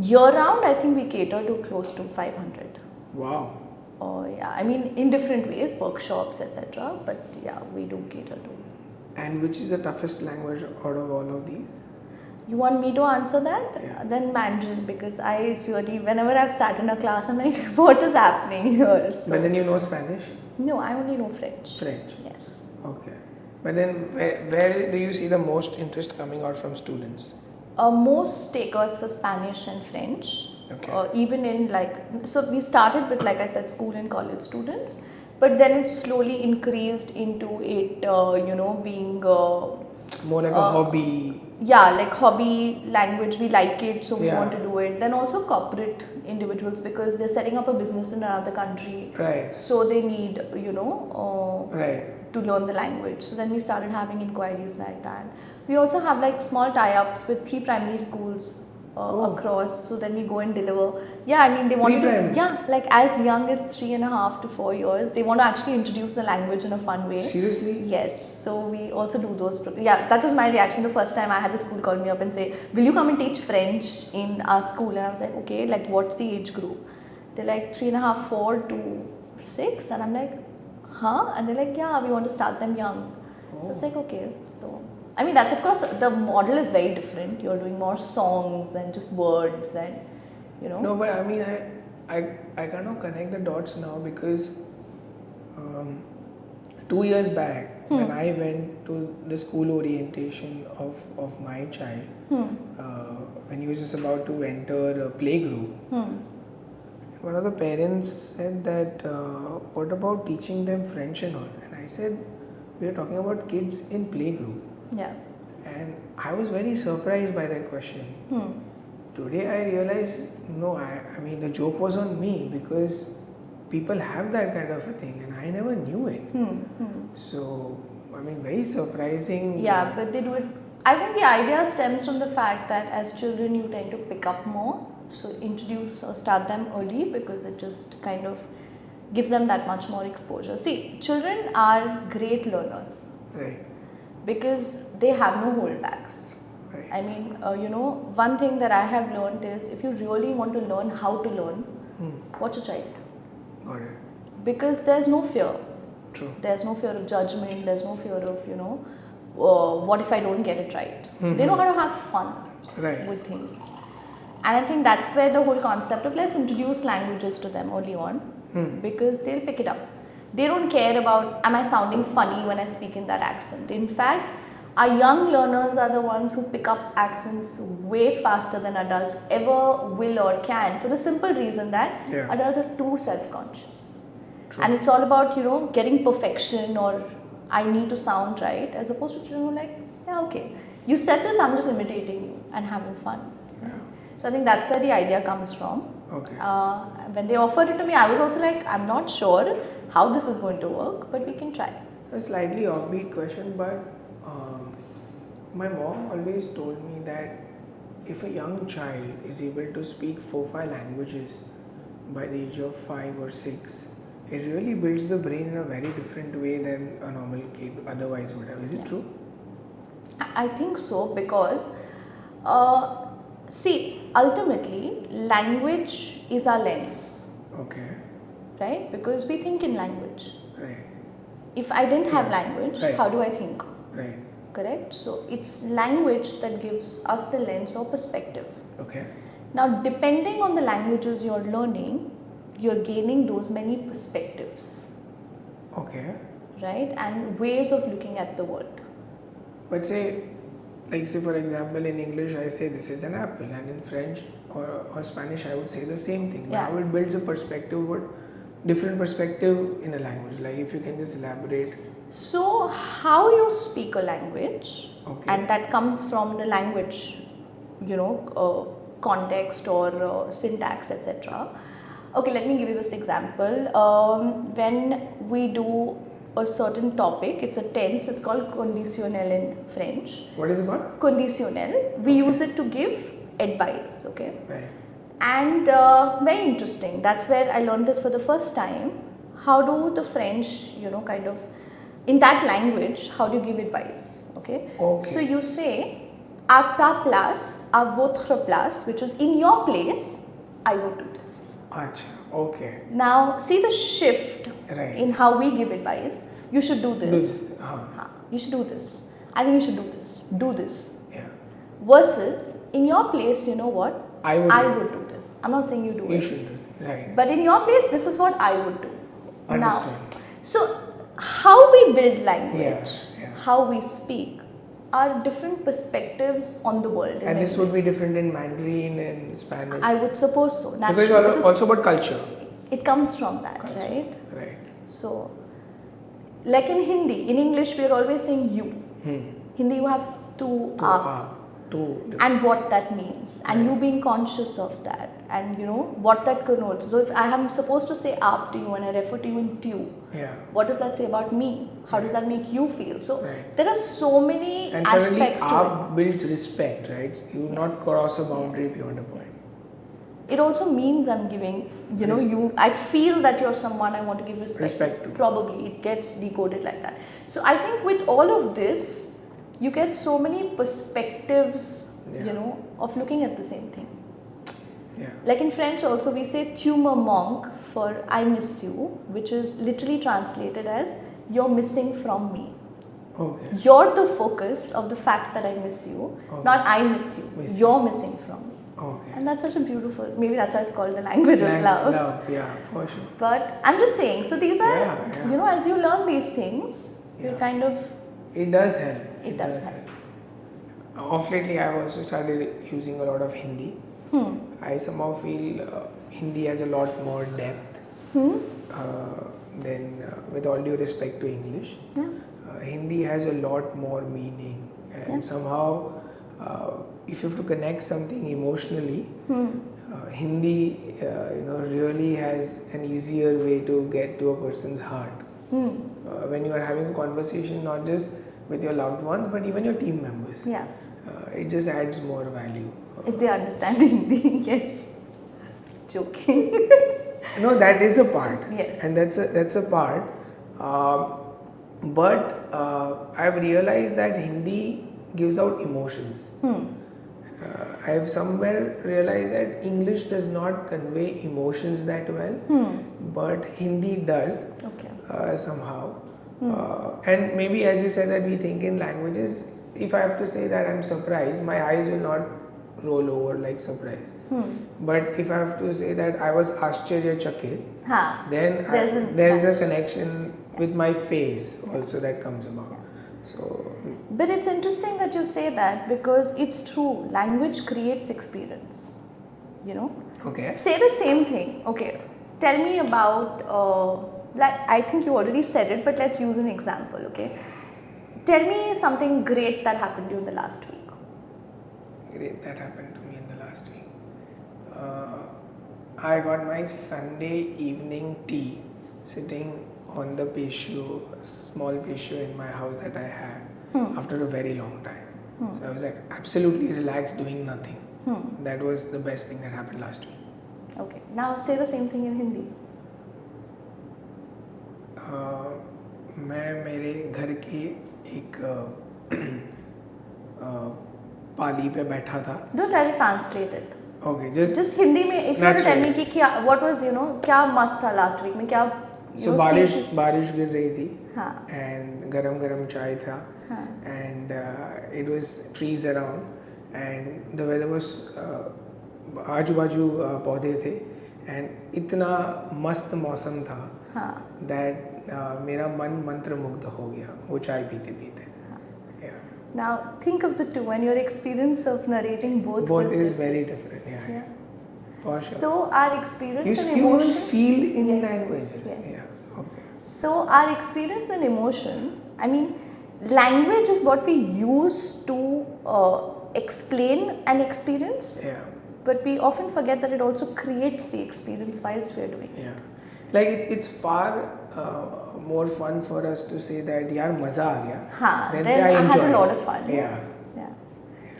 Year-round, I think we cater to close to 500. Wow. In different ways, workshops, etc. But we do cater to. And which is the toughest language out of all of these? You want me to answer that? Then Mandarin, because I really, whenever I've sat in a class, I'm like, what is happening here? So, but then you know Spanish? No, I only know French. French? Yes. Okay. But then where do you see the most interest coming out from students? Most takers for Spanish and French. Okay. Even in so we started with, like I said, school and college students, but then it slowly increased into it, being More like a hobby. Yeah, like hobby language. We like it, so we Yeah. want to do it. Then also corporate individuals, because they're setting up a business in another country, Right. so they need Right. to learn the language. So then we started having inquiries like that. We also have like small tie-ups with 3 primary schools across. So then we go and deliver. Yeah, I mean, they want to Pre-primary? yeah, like as young as 3.5 to 4 years, they want to actually introduce the language in a fun way. Seriously? Yes, so we also do those. Yeah, that was my reaction the first time I had the school call me up and say, will you come and teach French in our school? And I was like, okay, like what's the age group? They're like 3.5, 4 to 6. And I'm like, huh? And they're like, yeah, we want to start them young. So it's like, okay. So, I mean, that's, of course, the model is very different. You're doing more songs and just words and, No, but I mean, I kind of connect the dots now because 2 years back, when I went to the school orientation of my child, when he was just about to enter a playgroup, one of the parents said that, what about teaching them French and all? And I said, we are talking about kids in playgroup. yeah. And I was very surprised by that question. Today I realized, no, I mean, the joke was on me because people have that kind of a thing and I never knew it. So, I mean, very surprising. Yeah, but they do it. I think the idea stems from the fact that as children you tend to pick up more. So introduce or start them early because it just kind of gives them that much more exposure. See, children are great learners. Right. Because they have no holdbacks. Right. I mean, one thing that I have learned is if you really want to learn how to learn, watch a child. Got it. Because there's no fear. True. There's no fear of judgment, there's no fear of, what if I don't get it right? They know how to have fun with things. And I think that's where the whole concept of let's introduce languages to them early on because they'll pick it up. They don't care about, am I sounding funny when I speak in that accent? In fact, our young learners are the ones who pick up accents way faster than adults ever will or can, for the simple reason that adults are too self-conscious. And it's all about, getting perfection or I need to sound right, as opposed to children who are like, yeah, okay, you said this, I'm just imitating you and having fun. Yeah. So I think that's where the idea comes from. Okay. When they offered it to me, I was also like, I'm not sure how this is going to work, but we can try. A slightly offbeat question, but my mom always told me that if a young child is able to speak 4-5 languages by the age of 5 or 6, it really builds the brain in a very different way than a normal kid otherwise would have. Is it true? I think so because, see, ultimately, language is our lens. Okay. Right? Because we think in language. Right. If I didn't have language, how do I think? Right. Correct? So, it's language that gives us the lens or perspective. Okay. Now, depending on the languages you're learning, you're gaining those many perspectives. Okay. Right? And ways of looking at the world. But say for example, in English I say this is an apple, and in French or Spanish I would say the same thing. Yeah. Now it builds a perspective, but different perspective in a language. Like if you can just elaborate. So, how you speak a language, and that comes from the language, context or syntax, etc. Okay, let me give you this example. When we do a certain topic, it's a tense, it's called conditionnel in French. What is it called? Conditionnel. We use it to give advice, okay? Right. And very interesting, that's where I learned this for the first time. How do the French, kind of, in that language, how do you give advice, okay? So you say, à ta place, à votre place, which is in your place, I would do this. Achha, okay. Now, see the shift in how we give advice. You should do this. You should do this. I think you should do this. Do this. Yeah. Versus, in your place, you know what? I would do this. I'm not saying you do it. You should do it. Right. But in your place, this is what I would do. Understood. Now, so how we build language, Yeah. how we speak, are different perspectives on the world. And this would be different in Mandarin and Spanish. I would suppose so. Because it's also about culture. It comes from that, Culture. right? Right. So, like in Hindi, in English we are always saying you. Hindi you have to aap. And what that means, and you being conscious of that, and you know what that connotes. So if I am supposed to say aap to you and I refer to you in tu, what does that say about me? How does that make you feel? So there are so many and aspects to it. Aap builds respect, right? You will not cross a boundary beyond a point. It also means I'm giving, you know, I feel that you're someone I want to give respect to. Probably it gets decoded like that. So I think with all of this, you get so many perspectives, you know, of looking at the same thing. Like in French also we say tu me manques for I miss you, which is literally translated as you're missing from me. Okay. You're the focus of the fact that I miss you, not I miss you. You're missing from me. Okay. And that's such a beautiful, maybe that's why it's called the language of love. Love, yeah, for sure. But I'm just saying, so these are, you know, as you learn these things, you kind of... It does help. It does help. Of lately, I've also started using a lot of Hindi. I somehow feel Hindi has a lot more depth than, with all due respect to English. Hindi has a lot more meaning, and somehow if you have to connect something emotionally, Hindi really has an easier way to get to a person's heart. When you are having a conversation not just with your loved ones but even your team members, it just adds more value. If they understand Hindi, yes. Joking. No, that is a part. Yes. And that's a part. But I've realized that Hindi gives out emotions. I've somewhere realized that English does not convey emotions that well, but Hindi does somehow. And maybe, as you said, that we think in languages. If I have to say that I'm surprised, my eyes will not roll over like surprise. But if I have to say that I was ascharya-chakit, then there's a connection with my face also that comes about. So, but it's interesting that you say that, because it's true. Language creates experience. You know. Okay. Say the same thing. Okay. Tell me about. Like I think you already said it, but let's use an example. Okay. Tell me something great that happened to you in the last week. Great that happened to me in the last week. I got my Sunday evening tea sitting on the patio, small patio in my house that I had after a very long time. So I was like absolutely relaxed, doing nothing. That was the best thing that happened last week. Okay. Now say the same thing in Hindi. मैं मेरे घर के एक पाली पे बैठा था. Don't try to translate it. Okay, just Hindi में. If you tell me कि क्या, what was क्या मस्त था last week में, क्या so बारिश गिर रही थी. And गरम चाय था. And it was trees around and the weather was आजू बाजू पौधे थे and इतना मस्त मौसम था that मेरा मन मंत्र मुग्ध हो गया वो चाय पीते पीते. Now think of the two, and your experience of narrating both is very different. Yeah. For sure. So our experience and you emotions. You feel in languages. Yes. Yeah. Okay. So our experience and emotions. I mean, language is what we use to explain an experience. Yeah. But we often forget that it also creates the experience whilst we're doing it. Yeah. Like it's far more fun for us to say that yaar maza aa gaya than say I had a lot of fun. Yeah.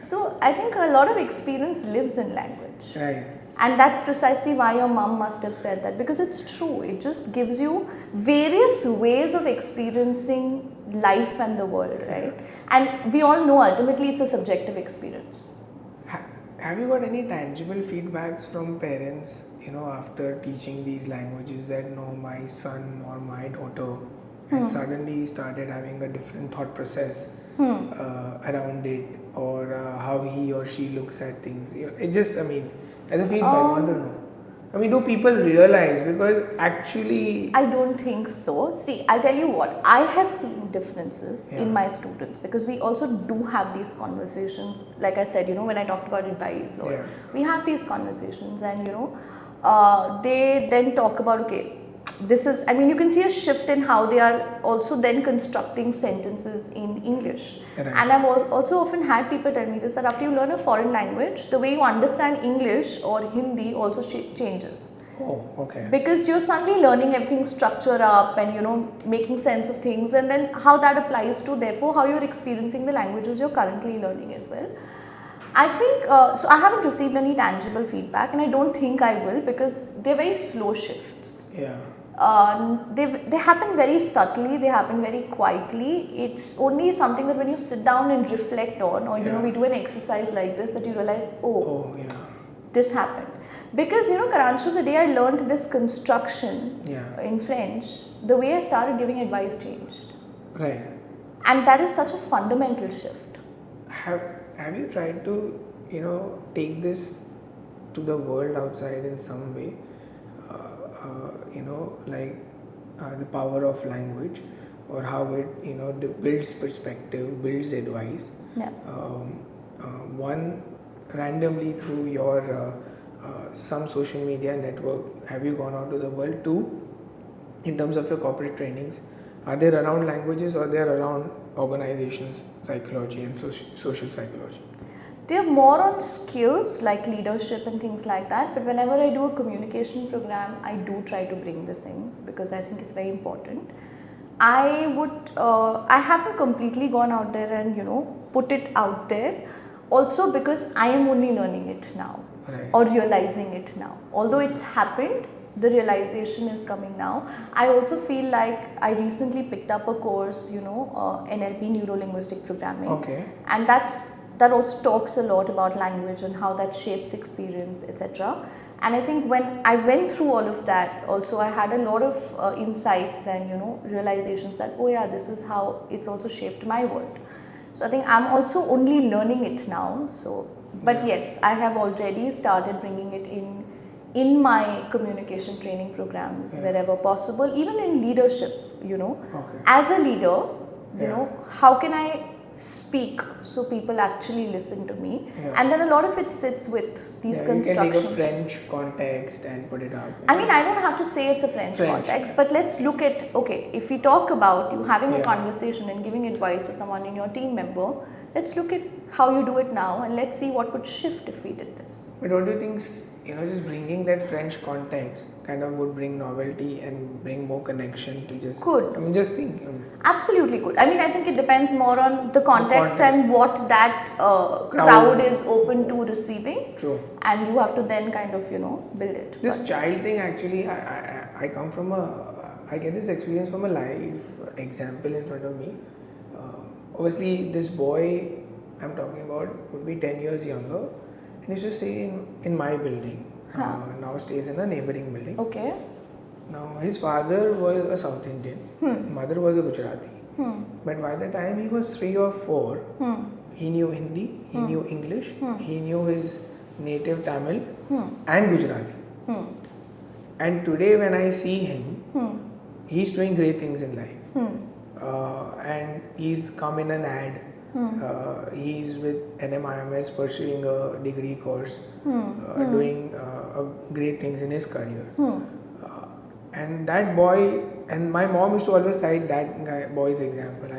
So I think a lot of experience lives in language. Right. And that's precisely why your mom must have said that, because it's true. It just gives you various ways of experiencing life and the world, right? And we all know ultimately it's a subjective experience. Have you got any tangible feedbacks from parents, after teaching these languages, that no, my son or my daughter has suddenly started having a different thought process around it, or how he or she looks at things? It just, as a feedback, I want to know. I mean, do people realize? Because actually, I don't think so. See, I'll tell you what, I have seen differences in my students because we also do have these conversations. Like I said, when I talked about advice, or we have these conversations, and they then talk about, okay, this is, you can see a shift in how they are also then constructing sentences in English. Right. And I've also often had people tell me this, that after you learn a foreign language, the way you understand English or Hindi also changes. Oh, okay. Because you're suddenly learning everything structure up and making sense of things, and then how that applies to therefore how you're experiencing the languages you're currently learning as well. I think, so I haven't received any tangible feedback, and I don't think I will, because they're very slow shifts. Yeah. They happen very subtly, they happen very quietly. It's only something that when you sit down and reflect on, or we do an exercise like this, that you realize, this happened. Because Karanshu, the day I learned this construction in French, the way I started giving advice changed. Right. And that is such a fundamental shift. Have you tried to take this to the world outside in some way? The power of language, or how it builds perspective, builds advice. Yeah. One, randomly through your some social media network, have you gone out to the world? Two, in terms of your corporate trainings, are they around languages, or they are around organizations, psychology and social psychology? They are more on skills like leadership and things like that, but whenever I do a communication program, I do try to bring this in because I think it's very important. I haven't completely gone out there and put it out there, also because I am only learning it now. Right. Or realizing it now. Although it's happened, the realization is coming now. I also feel like I recently picked up a course, NLP, Neuro-Linguistic Programming. Okay. And that also talks a lot about language and how that shapes experience, etc. And I think when I went through all of that, also I had a lot of insights and realizations that, oh yeah, this is how it's also shaped my world. So I think I'm also only learning it now. So, but yes, I have already started bringing it in my communication training programs wherever possible, even in leadership. Okay. As a leader, how can I speak so people actually listen to me? And then a lot of it sits with these constructions. You can take a French context and put it up. I don't have to say it's a French context, but let's look at, okay, if we talk about you having a conversation and giving advice to someone in your team member, let's look at how you do it now, and let's see what would shift if we did this. But don't you think, just bringing that French context kind of would bring novelty and bring more connection to just... Could. Just think. Absolutely could. I think it depends more on the context and what that crowd is open to receiving. True. And you have to then kind of, build it. This child thing, actually, I come from I get this experience from a live example in front of me. Obviously, this boy I'm talking about would be 10 years younger, and he used to stay in my building. Now stays in a neighboring building. Okay. Now his father was a South Indian, mother was a Gujarati. But by the time he was 3 or 4, he knew Hindi, he knew English, he knew his native Tamil and Gujarati. And today when I see him, he's doing great things in life. And he's come in an ad. He's with NMIMS pursuing a degree course, doing great things in his career. And that boy, and my mom used to always cite that boy's example.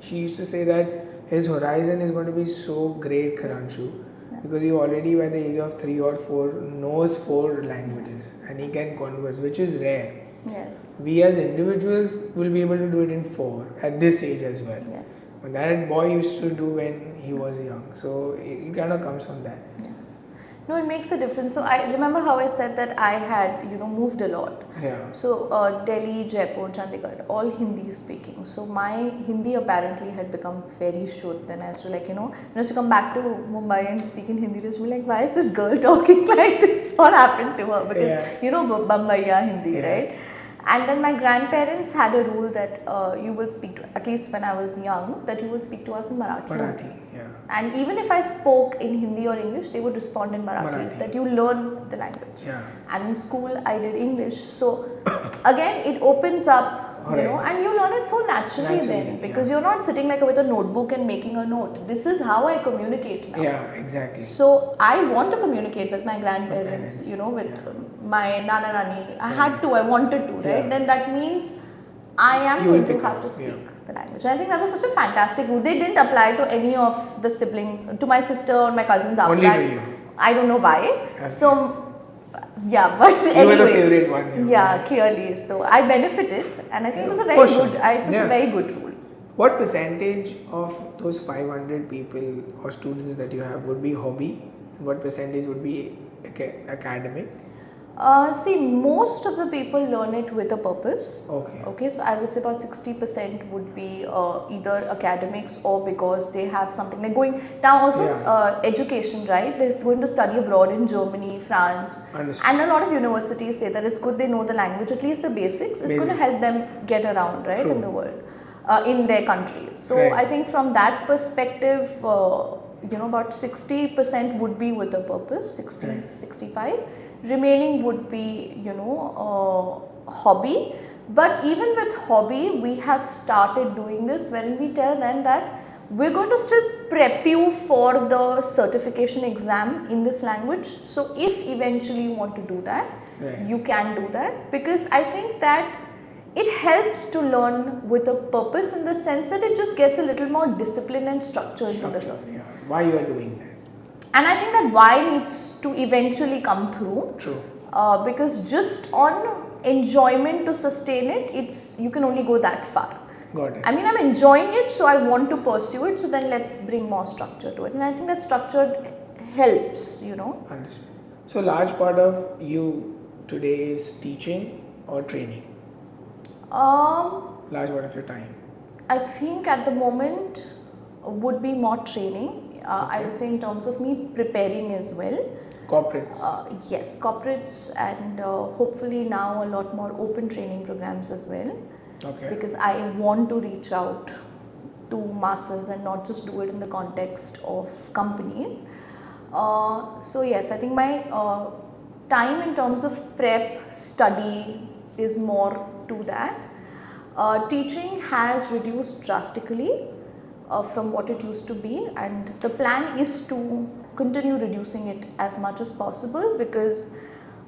She used to say that his horizon is going to be so great, Karanshu, because he already by the age of 3 or 4 knows 4 languages and he can converse, which is rare. Yes. We as individuals will be able to do it in 4 at this age as well. Yes. But that boy used to do when he was young. So it kind of comes from that. Yeah. No, it makes a difference. So I remember how I said that I had, moved a lot. Yeah. So Delhi, Jaipur, Chandigarh, all Hindi speaking. So my Hindi apparently had become very shuddh. Then I used to when I used to come back to Mumbai and speak in Hindi, I used to be like, why is this girl talking like this? What happened to her? Because, Bombaya Hindi, right? And then my grandparents had a rule that you will speak to, at least when I was young, that you will speak to us in Marathi. Marathi, yeah. And even if I spoke in Hindi or English, they would respond in Marathi. That you learn the language. Yeah. And in school, I did English. So again, it opens up. You know, and you learn it so naturally then, because you're not sitting like with a notebook and making a note. This is how I communicate now. Yeah, exactly. So I want to communicate with my grandparents, you know, with my nana nani. I had to, I wanted to, right? Then that means I am going to have to speak the language. And I think that was such a fantastic route. They didn't apply to any of the siblings, to my sister or my cousins after Only that. to you. I don't know why. Okay. So yeah, but you anyway, were the favorite one. Yeah, clearly. So I benefited, and I think it was a very good. It was a very good rule. What percentage of those 500 people or students that you have would be hobby? What percentage would be academic? See, most of the people learn it with a purpose. Okay. Okay, so I would say about 60% would be either academics or because they have something like going now. Also, education, right? They're going to study abroad in Germany, France, and a lot of universities say that it's good they know the language, at least the basics. It's going to help them get around, right, in the world, in their countries. So I think from that perspective, you know, about 60% would be with a purpose, 65. Remaining would be, you know, hobby. But even with hobby, we have started doing this when we tell them that we're going to still prep you for the certification exam in this language. So if eventually you want to do that, you can do that, because I think that it helps to learn with a purpose, in the sense that it just gets a little more discipline and structure into the learning. Why you are doing that? And I think that why needs to eventually come through. True. Because just on enjoyment to sustain it, you can only go that far. Got it. I mean, I'm enjoying it, so I want to pursue it. So then let's bring more structure to it. And I think that structure helps, you know. Understood. So large part of you today is teaching or training? Large part of your time? I think at the moment would be more training. I would say in terms of me preparing as well. Corporates? Yes, corporates, and hopefully now a lot more open training programs as well. Okay. Because I want to reach out to masses and not just do it in the context of companies. So yes, I think my time in terms of prep, study is more to that. Teaching has reduced drastically from what it used to be, and the plan is to continue reducing it as much as possible, because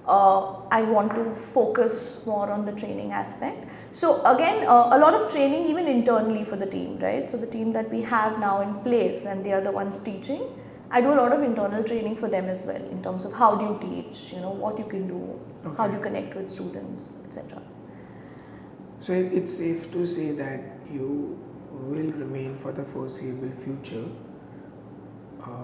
I want to focus more on the training aspect. So again, a lot of training even internally for the team, right? So the team that we have now in place, and they are the ones teaching, I do a lot of internal training for them as well, in terms of how do you teach, you know, what you can do, how do you connect with students, etc. So it's safe to say that you will remain for the foreseeable future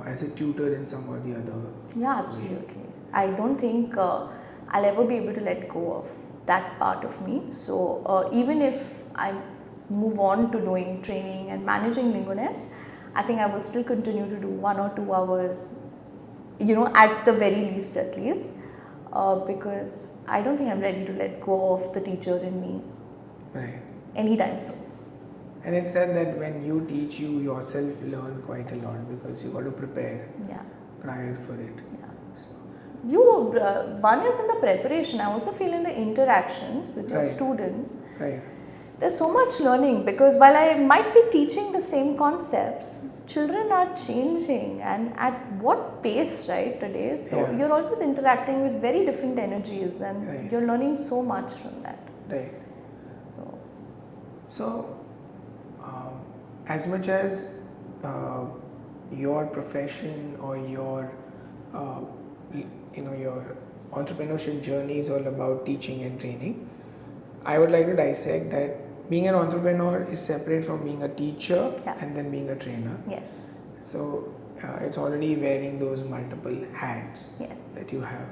as a tutor in some or the other Yeah, absolutely. I don't think I'll ever be able to let go of that part of me. So even if I move on to doing training and managing LingoNest, I think I will still continue to do 1 or 2 hours, you know, at the very least, because I don't think I'm ready to let go of the teacher in me anytime soon. And it's said that when you teach, you yourself learn quite a lot, because you got to prepare prior for it. One is in the preparation. I also feel in the interactions with your students. There's so much learning, because while I might be teaching the same concepts, children are changing, and at what pace, right, today? So you're always interacting with very different energies, and you're learning so much from that. So as much as your profession or your your entrepreneurship journey is all about teaching and training, I would like to dissect that being an entrepreneur is separate from being a teacher and then being a trainer. Yes. So it's already wearing those multiple hats that you have.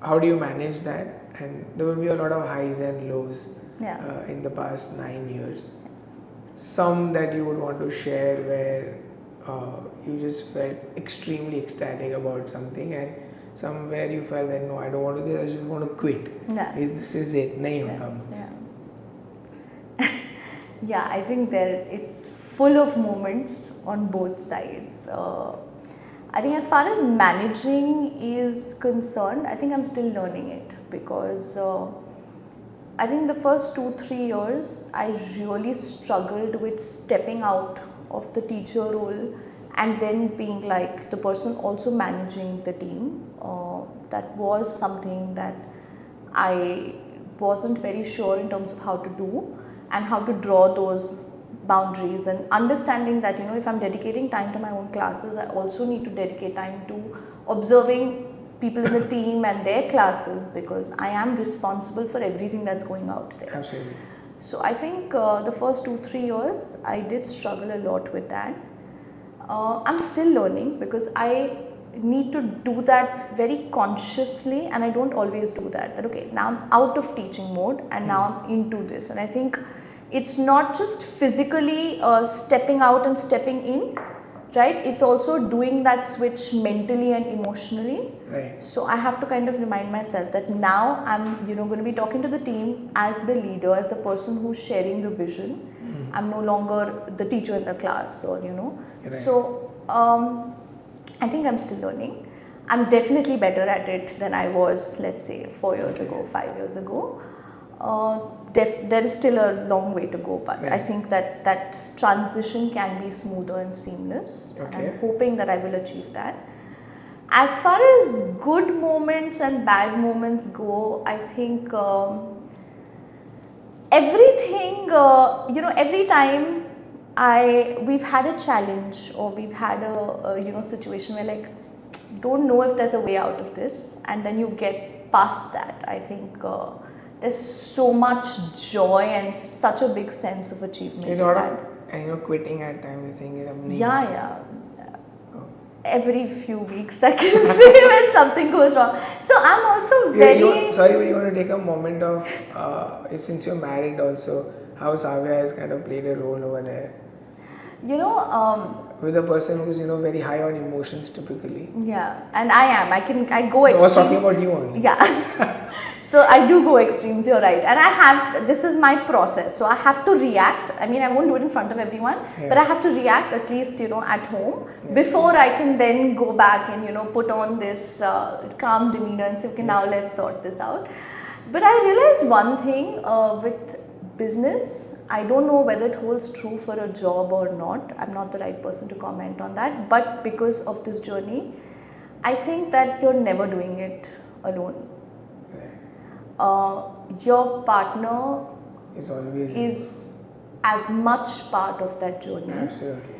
How do you manage that? And there will be a lot of highs and lows in the past 9 years. Some that you would want to share where you just felt extremely ecstatic about something, and some where you felt that no, I don't want to do this, I just want to quit. This is it. Nahi hota mujhse. Yeah, I think it's full of moments on both sides. I think as far as managing is concerned, I think I'm still learning it because I think the first 2-3 years I really struggled with stepping out of the teacher role and then being like the person also managing the team. That was something that I wasn't very sure in terms of how to do and how to draw those boundaries, and understanding that if I'm dedicating time to my own classes, I also need to dedicate time to observing people in the team and their classes, because I am responsible for everything that's going out there. Absolutely. So I think the first 2-3 years I did struggle a lot with that. I'm still learning because I need to do that very consciously, and I don't always do that. That okay, now I'm out of teaching mode and now I'm into this, and I think it's not just physically stepping out and stepping in, right? It's also doing that switch mentally and emotionally. Right. So I have to kind of remind myself that now I'm going to be talking to the team as the leader, as the person who's sharing the vision. I'm no longer the teacher in the class, or Right. So I think I'm still learning. I'm definitely better at it than I was, let's say, 4 years ago, 5 years ago. There is still a long way to go, but Right. I think that transition can be smoother and seamless. And Okay. I'm hoping that I will achieve that. As far as good moments and bad moments go, I think everything, every time we've had a challenge or we've had a situation where like don't know if there's a way out of this, and then you get past that. I think there's so much joy and such a big sense of achievement. You thought of quitting at times, thinking Yeah. Every few weeks I can say when something goes wrong. So I'm also very... Sorry, but you want to take a moment of, since you're married also, how Savya has kind of played a role over there? With a person who's, very high on emotions typically. Yeah, and I am. I go extremes. I was talking about you only. Yeah. So I do go extremes, you're right. And this is my process. So I have to react. I mean, I won't do it in front of everyone, but I have to react at least, at home before I can then go back and, put on this calm demeanor and say, okay, now let's sort this out. But I realized one thing with business, I don't know whether it holds true for a job or not. I'm not the right person to comment on that. But because of this journey, I think that you're never doing it alone. Your partner is as much part of that journey. Absolutely.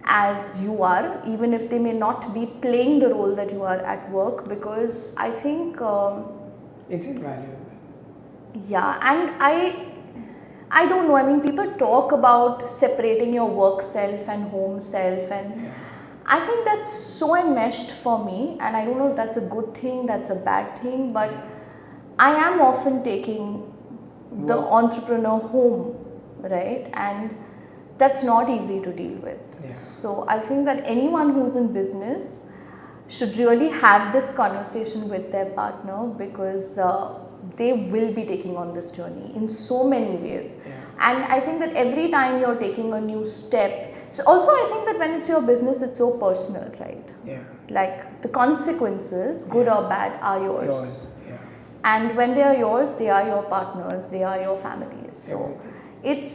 As you are, even if they may not be playing the role that you are at work, because I think it's invaluable. Yeah, and I don't know, I mean, people talk about separating your work self and home self, and I think that's so enmeshed for me, and I don't know if that's a good thing, that's a bad thing, but I am often taking the entrepreneur home, right? And that's not easy to deal with. Yeah. So I think that anyone who's in business should really have this conversation with their partner, because they will be taking on this journey in so many ways. Yeah. And I think that every time you're taking a new step, so also I think that when it's your business, it's so personal, right? Yeah. Like the consequences, good or bad, are yours. Yeah. And when they are yours, they are your partners, they are your families. So it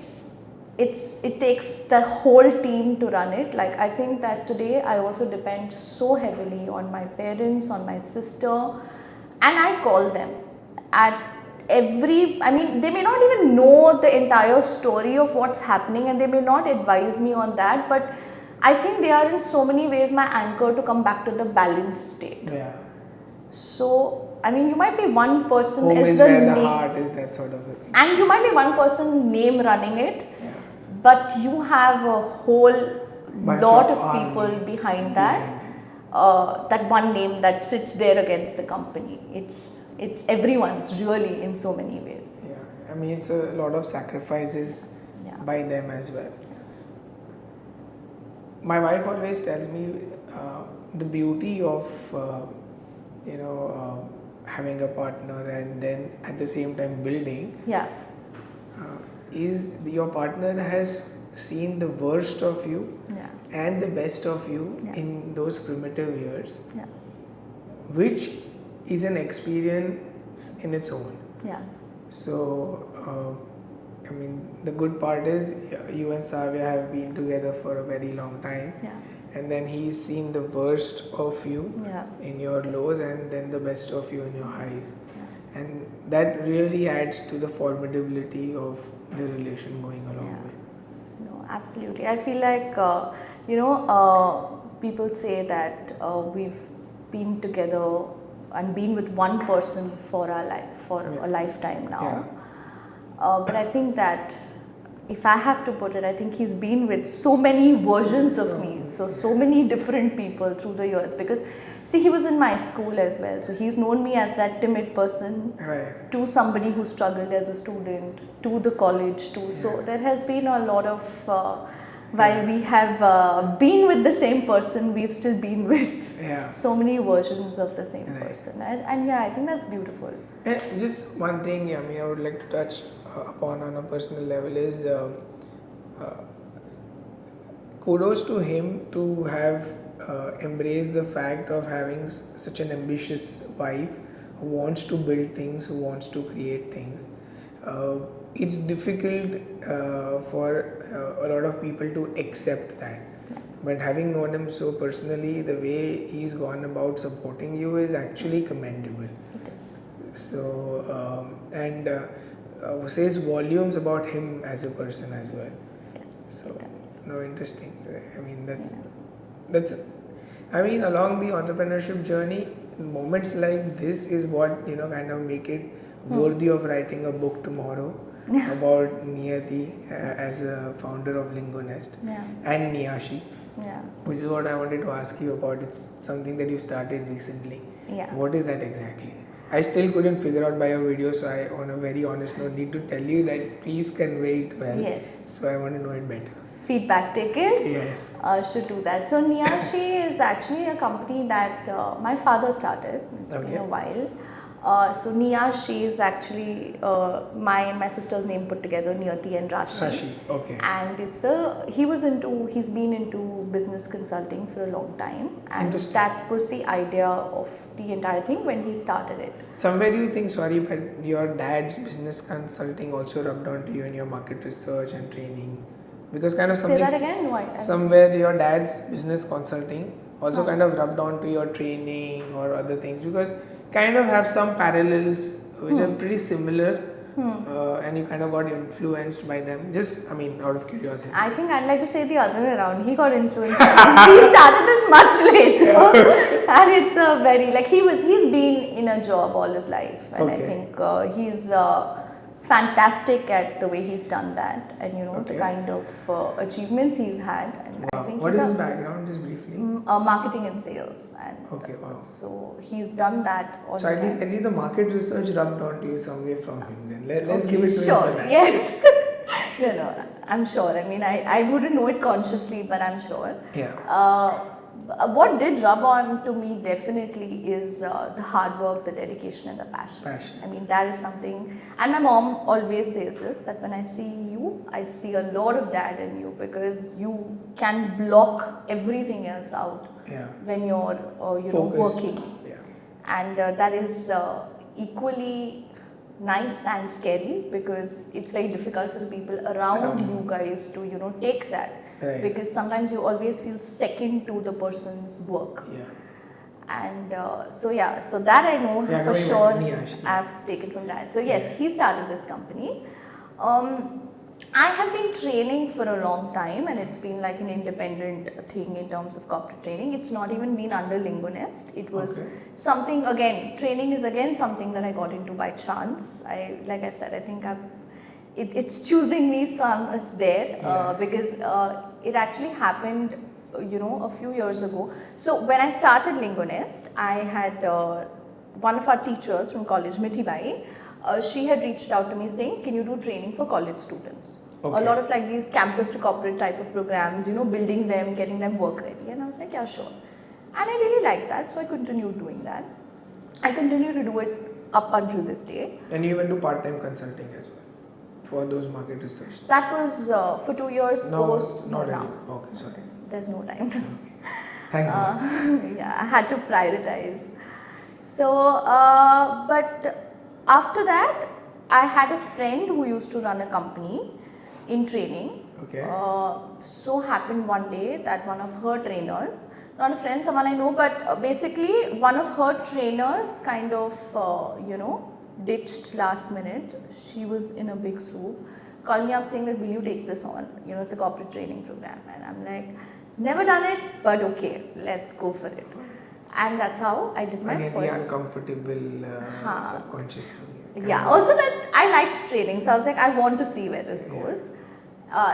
takes the whole team to run it. Like I think that today I also depend so heavily on my parents, on my sister, and I call them at I mean, they may not even know the entire story of what's happening, and they may not advise me on that, but I think they are in so many ways my anchor to come back to the balanced state. Yeah. So, I mean, you might be one person Home is where the heart is, that sort of a thing. And you might be one person name running it, but you have a whole lot of people behind that. That one name that sits there against the company. It's everyone's really in so many ways. Yeah, I mean, it's a lot of sacrifices by them as well. My wife always tells me the beauty of having a partner and then at the same time building. Yeah. Is your partner has seen the worst of you Yeah. and the best of you Yeah. in those primitive years, Yeah. which is an experience in its own. Yeah. So, I mean, the good part is you and Savya have been together for a very long time, Yeah. and then he's seen the worst of you Yeah. in your lows and then the best of you in your highs. Yeah. And that really adds to the formidability of the relation going along Yeah. with. No, absolutely. I feel like, people say that we've been together and been with one person for our life, for Yeah. a lifetime now. Yeah. But I think that if I have to put it, I think he's been with so many versions of me, so many different people through the years. Because, see, he was in my school as well, so he's known me as that timid person, Right. to somebody who struggled as a student, to the college too. So there has been a lot of, while we have been with the same person, we've still been with Yeah. so many versions of the same Right. person. And yeah, I think that's beautiful. And just one thing, I mean, I would like to touch upon on a personal level is kudos to him to have embraced the fact of having such an ambitious wife who wants to build things, who wants to create things. It's difficult for a lot of people to accept that. But having known him so personally, the way he's gone about supporting you is actually commendable. It is. So, says volumes about him as a person as well. Yes. So, it does. no, interesting. I mean, that's. I mean, along the entrepreneurship journey, moments like this is what kind of make it worthy of writing a book tomorrow about Niyati as a founder of LingoNest Yeah. and Niyashi, Yeah. which is what I wanted to ask you about. It's something that you started recently. Yeah. What is that exactly? I still couldn't figure out by your video, so I, on a very honest note, need to tell you that please convey it well. Yes. So I want to know it better. Feedback taken. Yes. Should do that. So Niyashi is actually a company that my father started. It's been a while. So Niyashi is actually my and my sister's name put together, Niyati and Rashi. Rashi, okay. And he's been into business consulting for a long time, and that was the idea of the entire thing when he started it. Somewhere do you think, sorry, but your dad's business consulting also rubbed onto you in your market research and training? Because kind of something. Say that again? No, somewhere your dad's business consulting also kind of rubbed onto your training or other things, because kind of have some parallels which are pretty similar, and you kind of got influenced by them. Just, I mean, out of curiosity. I think I'd like to say the other way around. He got influenced by me. He started this much later, and it's a very he's been in a job all his life, and I think he's fantastic at the way he's done that, and the kind of achievements he's had. And I think what is his background, just briefly? Marketing and sales, and wow. so he's done that. So at least the market research rubbed onto you somewhere from him. Then let's give it to him sure. for that. Yes. No, I'm sure. I mean, I wouldn't know it consciously, but I'm sure. Yeah. What did rub on to me definitely is the hard work, the dedication, and the passion. I mean, that is something, and my mom always says this, that when I see you, I see a lot of dad in you, because you can block everything else out when you're working. Yeah. And that is equally nice and scary, because it's very difficult for the people around you guys to take that. Right. Because sometimes you always feel second to the person's work. Yeah. And so that I know for sure. I've taken from that. So yes, he started this company. I have been training for a long time, and it's been like an independent thing in terms of corporate training. It's not even been under LingoNest. It was something, again, training is again something that I got into by chance. Like I said, I think it's choosing me, so I'm there because it actually happened, a few years ago. So when I started LingoNest, I had one of our teachers from college, Mithi Bai, she had reached out to me saying, can you do training for college students? A lot of these campus to corporate type of programs, building them, getting them work ready. And I was like, yeah, sure. And I really liked that, so I continued doing that. I continue to do it up until this day. And you even do part-time consulting as well? for those market research? That was for 2 years post. Not now. anymore. Okay, sorry. There's no time. Thank you. Yeah, I had to prioritize. So, but after that, I had a friend who used to run a company in training. Okay. So happened one day that one of her trainers, not a friend, someone I know, but basically one of her trainers kind of, ditched last minute. She was in a big soup. Called me up saying that, will you take this on? It's a corporate training program. And I'm like, never done it, but okay, let's go for it. And that's how I did my Again, first. the uncomfortable subconscious thing. Yeah, also that I liked training, so I was like, I want to see where this goes.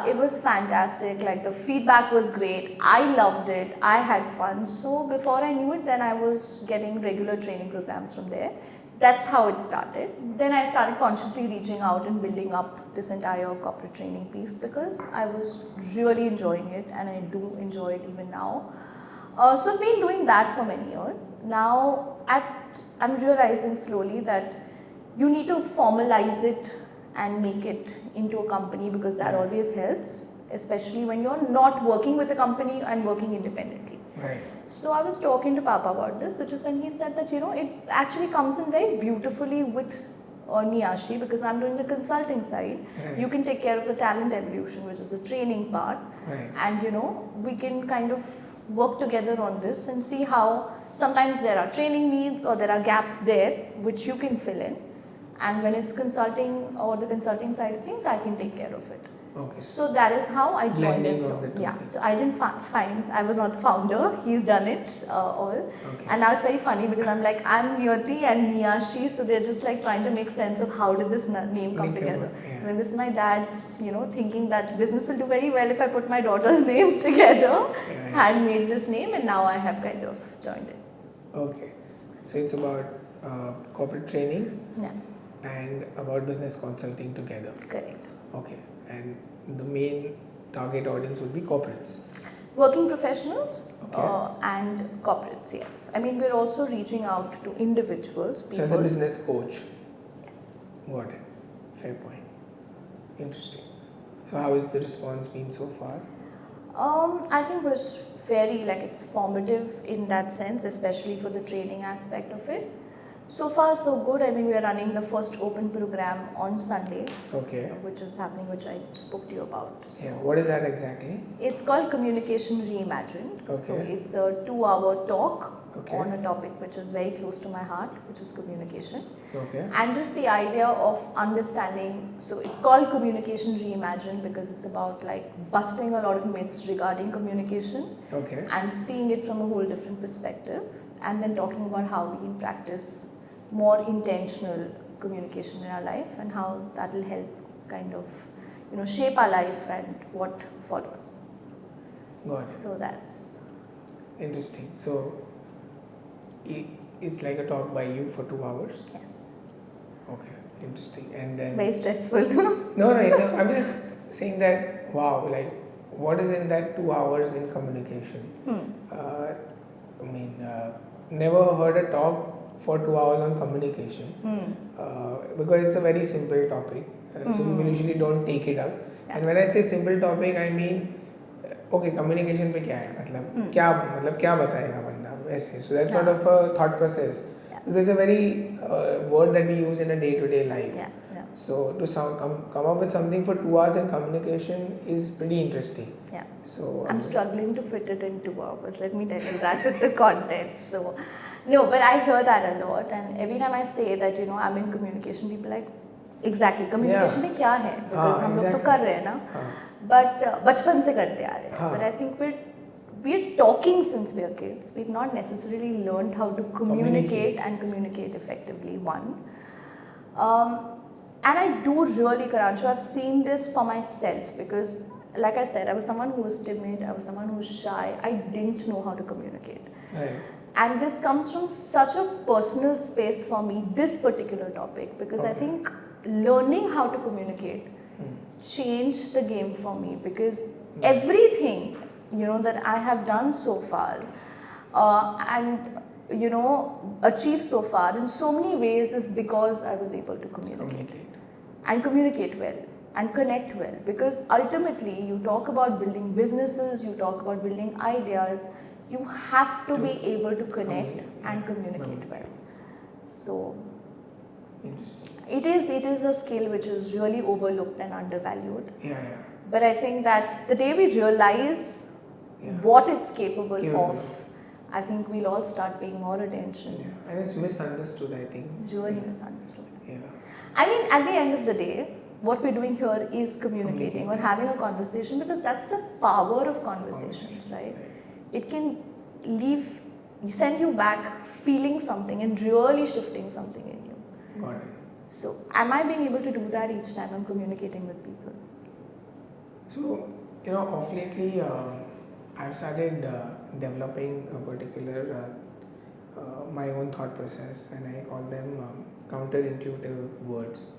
It was fantastic, like the feedback was great, I loved it, I had fun. So before I knew it, then I was getting regular training programs from there. That's how it started. Then I started consciously reaching out and building up this entire corporate training piece because I was really enjoying it and I do enjoy it even now. So I've been doing that for many years. Now I'm realizing slowly that you need to formalize it and make it into a company because that always helps, especially when you're not working with a company and working independently. Right. So I was talking to Papa about this, which is when he said that, it actually comes in very beautifully with Niyashi because I'm doing the consulting side. Right. You can take care of the talent evolution, which is the training part. Right. And, we can kind of work together on this and see how sometimes there are training needs or there are gaps there, which you can fill in. And when it's consulting or the consulting side of things, I can take care of it. Okay. So that is how I joined it. So, so I didn't find, I was not the founder, he's done it all. Okay. And now it's very funny because I'm like, I'm Niyati and Niyashi, so they're just like trying to make sense of how did this name come together. Yeah. So when this is my dad, thinking that business will do very well if I put my daughter's names together, had made this name and now I have kind of joined it. Okay. So it's about corporate training and about business consulting together. Correct. Okay. And the main target audience would be corporates. Working professionals and corporates, yes. I mean, we're also reaching out to individuals. So as a business coach? Yes. Got it. Fair point. Interesting. So how has the response been so far? I think it was very, it's formative in that sense, especially for the training aspect of it. So far, so good. I mean, we are running the first open program on Sunday, which is happening, which I spoke to you about. So yeah, what is that exactly? It's called Communication Reimagined. So it's a 2-hour talk on a topic which is very close to my heart, which is communication. And just the idea of understanding, so it's called Communication Reimagined because it's about busting a lot of myths regarding communication and seeing it from a whole different perspective, and then talking about how we can practice more intentional communication in our life and how that will help kind of shape our life and what follows. Got it. So that's interesting. So it's like a talk by you for 2 hours? Yes. Okay, interesting. And then very stressful. no, I'm just saying that wow, what is in that 2 hours in communication? Never heard a talk for 2 hours on communication because it's a very simple topic. So people usually don't take it up. And when I say simple topic, I mean, communication पे क्या है? मतलब क्या बताएगा बंदा वैसे? So that's sort of a thought process. Because it's a very word that we use in a day-to-day life. So to come up with something for 2 hours in communication is pretty interesting. Yeah. So I'm struggling to fit it in 2 hours. Let me tell you that with the content. So no, but I hear that a lot, and every time I say that I'm in communication, people are like, exactly, communication में क्या है? Because हम लोग तो कर रहे हैं ना, but बचपन से करते आ रहे हैं. But I think we're talking since we are kids. We've not necessarily learned how to communicate and communicate effectively. One. And I do really, Karanchu, I've seen this for myself because, like I said, I was someone who was timid, I was someone who was shy, I didn't know how to communicate. Right. And this comes from such a personal space for me, this particular topic, because I think learning how to communicate changed the game for me because everything, that I have done so far and achieved so far in so many ways is because I was able to communicate. And communicate well. and connect well, because ultimately you talk about building businesses, you talk about building ideas, you have to be able to connect and communicate well. So it is a skill which is really overlooked and undervalued. But I think that the day we realize what it's capable of, I think we'll all start paying more attention. And it's misunderstood, I think. Really misunderstood. I mean, at the end of the day, what we're doing here is communicating or having a conversation, because that's the power of conversations, right? It can send you back feeling something and really shifting something in you. Got it. So, am I being able to do that each time I'm communicating with people? So, of lately, I've started developing a particular my own thought process, and I call them counterintuitive words.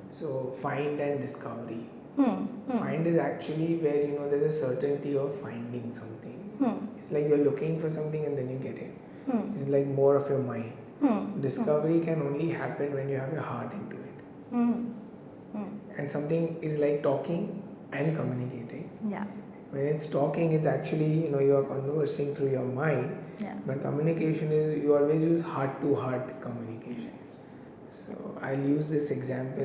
So, find and discovery. Find is actually where there's a certainty of finding something. It's like you're looking for something and then you get it. It's like more of your mind. Discovery can only happen when you have your heart into it. And something is like talking and communicating. When it's talking, it's actually you are conversing through your mind. But communication is you always use heart-to-heart communication. So I'll use this example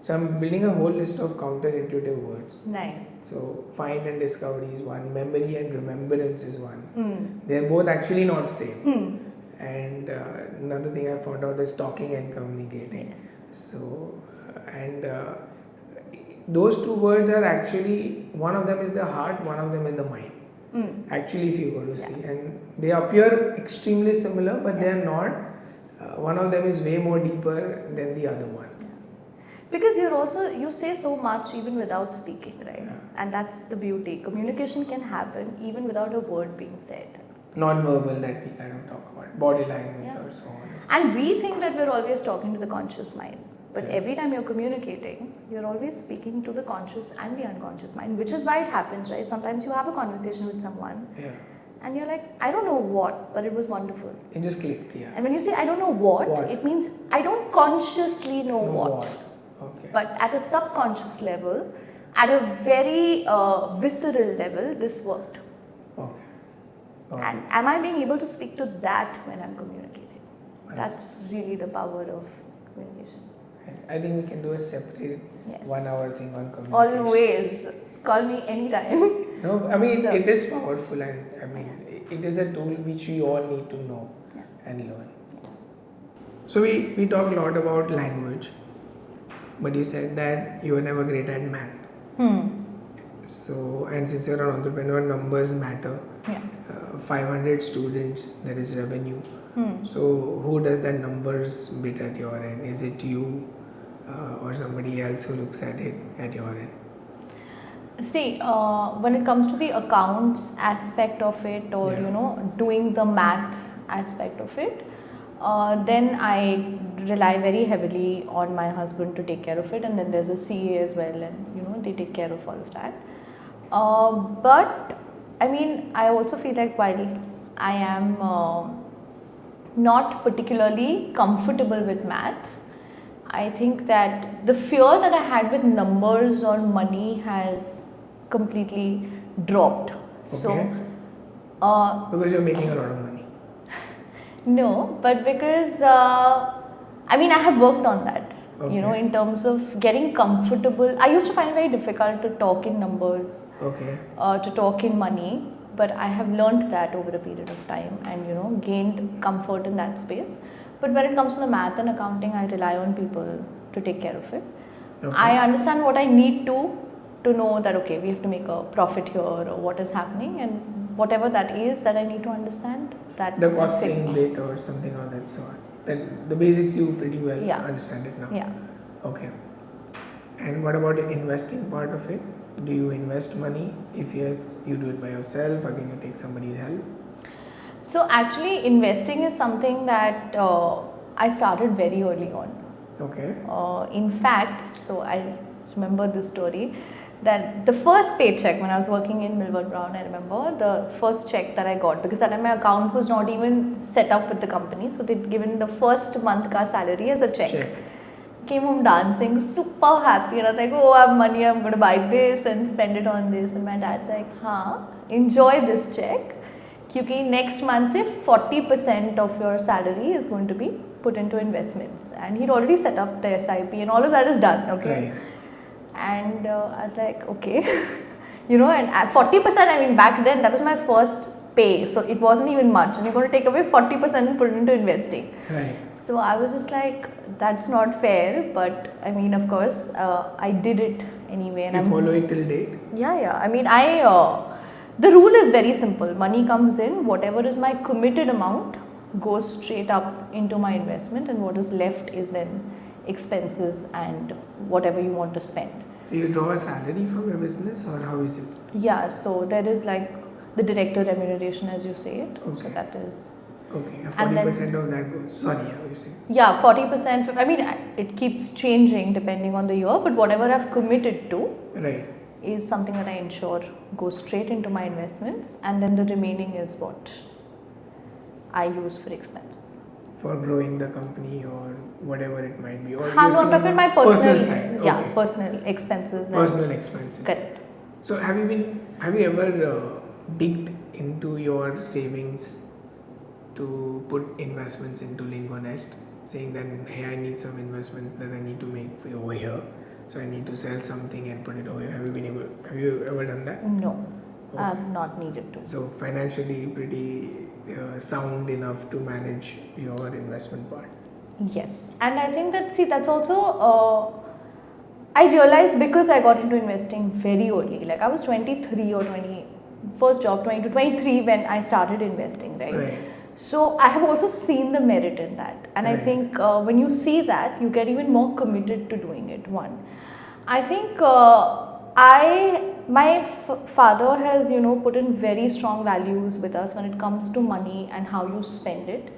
so I'm building a whole list of counterintuitive words. Nice. So find and discovery is one, memory and remembrance is one. They're both actually not same. And another thing I found out is talking and communicating. So those two words are actually, one of them is the heart, one of them is the mind. Actually, if you go to see, and they appear extremely similar, but they are not. One of them is way more deeper than the other one. Because you say so much even without speaking, right? And that's the beauty. Communication can happen even without a word being said. Non-verbal that we kind of talk about, body language or so on. And we think that we're always talking to the conscious mind. But every time you're communicating, you're always speaking to the conscious and the unconscious mind, which is why it happens, right? Sometimes you have a conversation with someone. And you're like, I don't know what, but it was wonderful. It just clicked, And when you say, I don't know what, it means I don't consciously know what. Okay. But at a subconscious level, at a very visceral level, this worked. And am I being able to speak to that when I'm communicating? That's really the power of communication. I think we can do a separate 1 hour thing on communication. Always. Call me anytime. No, I mean, it is powerful, and I mean, it is a tool which we all need to know and learn. So we talk a lot about language, but you said that you were never great at math. So, and since you're an entrepreneur, numbers matter. 500 students, there is revenue. So who does that numbers bit at your end? Is it you or somebody else who looks at it at your end? See, when it comes to the accounts aspect of it, or doing the math aspect of it, then I rely very heavily on my husband to take care of it, and then there's a CA as well, and they take care of all of that. But I mean, I also feel like while I am not particularly comfortable with maths, I think that the fear that I had with numbers or money has completely dropped. So, because you're making a lot of money. No, but because I mean, I have worked on that. In terms of getting comfortable. I used to find it very difficult to talk in numbers, to talk in money, but I have learned that over a period of time and gained comfort in that space. But when it comes to the math and accounting, I rely on people to take care of it. I understand what I need to know that we have to make a profit here, or what is happening, and whatever that is that I need to understand, that the costing bit or something of that sort. Then the basics you pretty well understand it now. Okay. And what about the investing part of it? Do you invest money? If yes, you do it by yourself, or can you take somebody's help? So actually, investing is something that I started very early on. In fact, so I remember this story, that the first paycheck when I was working in Millward Brown, I remember the first check that I got, because that time my account was not even set up with the company, so they'd given the first month ka salary as a check. Came home dancing, super happy, and I was like, oh, I have money, I'm going to buy this and spend it on this. And my dad's like, enjoy this check. Because next month, say 40% of your salary is going to be put into investments. And he'd already set up the SIP and all of that is done, okay? Right. And I was like, okay. And at 40%, I mean, back then, that was my first pay. So it wasn't even much. And you're going to take away 40% and put it into investing. Right. So I was just like, that's not fair. But I mean, of course, I did it anyway. And You follow it till date? Yeah. I mean, the rule is very simple. Money comes in, whatever is my committed amount goes straight up into my investment, and what is left is then expenses and whatever you want to spend. So you draw a salary from your business, or how is it? Yeah, so there is like the director remuneration, as you say it. Okay. So that is. Okay, And 40% of that goes. Sorry, how you say? Yeah, 40%. I mean, it keeps changing depending on the year, but whatever I've committed to Right. is something that I ensure goes straight into my investments, and then the remaining is what I use for expenses. For growing the company or whatever it might be. Or I'm using talking about my personal side. Yeah, Okay. personal expenses. Personal expenses. Correct. So have you ever digged into your savings to put investments into LingoNest, saying that, hey, I need some investments that I need to make for over here, so I need to sell something and put it over here. Have you ever done that? No, Okay. I've not needed to. So financially pretty sound enough to manage your investment part. Yes, and I think that's also I realized because I got into investing very early. Like I was 23 or 20, first job 20 to 23 when I started investing, right? So I have also seen the merit in that, and I think when you see that, you get even more committed to doing it. One, I think my father has put in very strong values with us when it comes to money and how you spend it,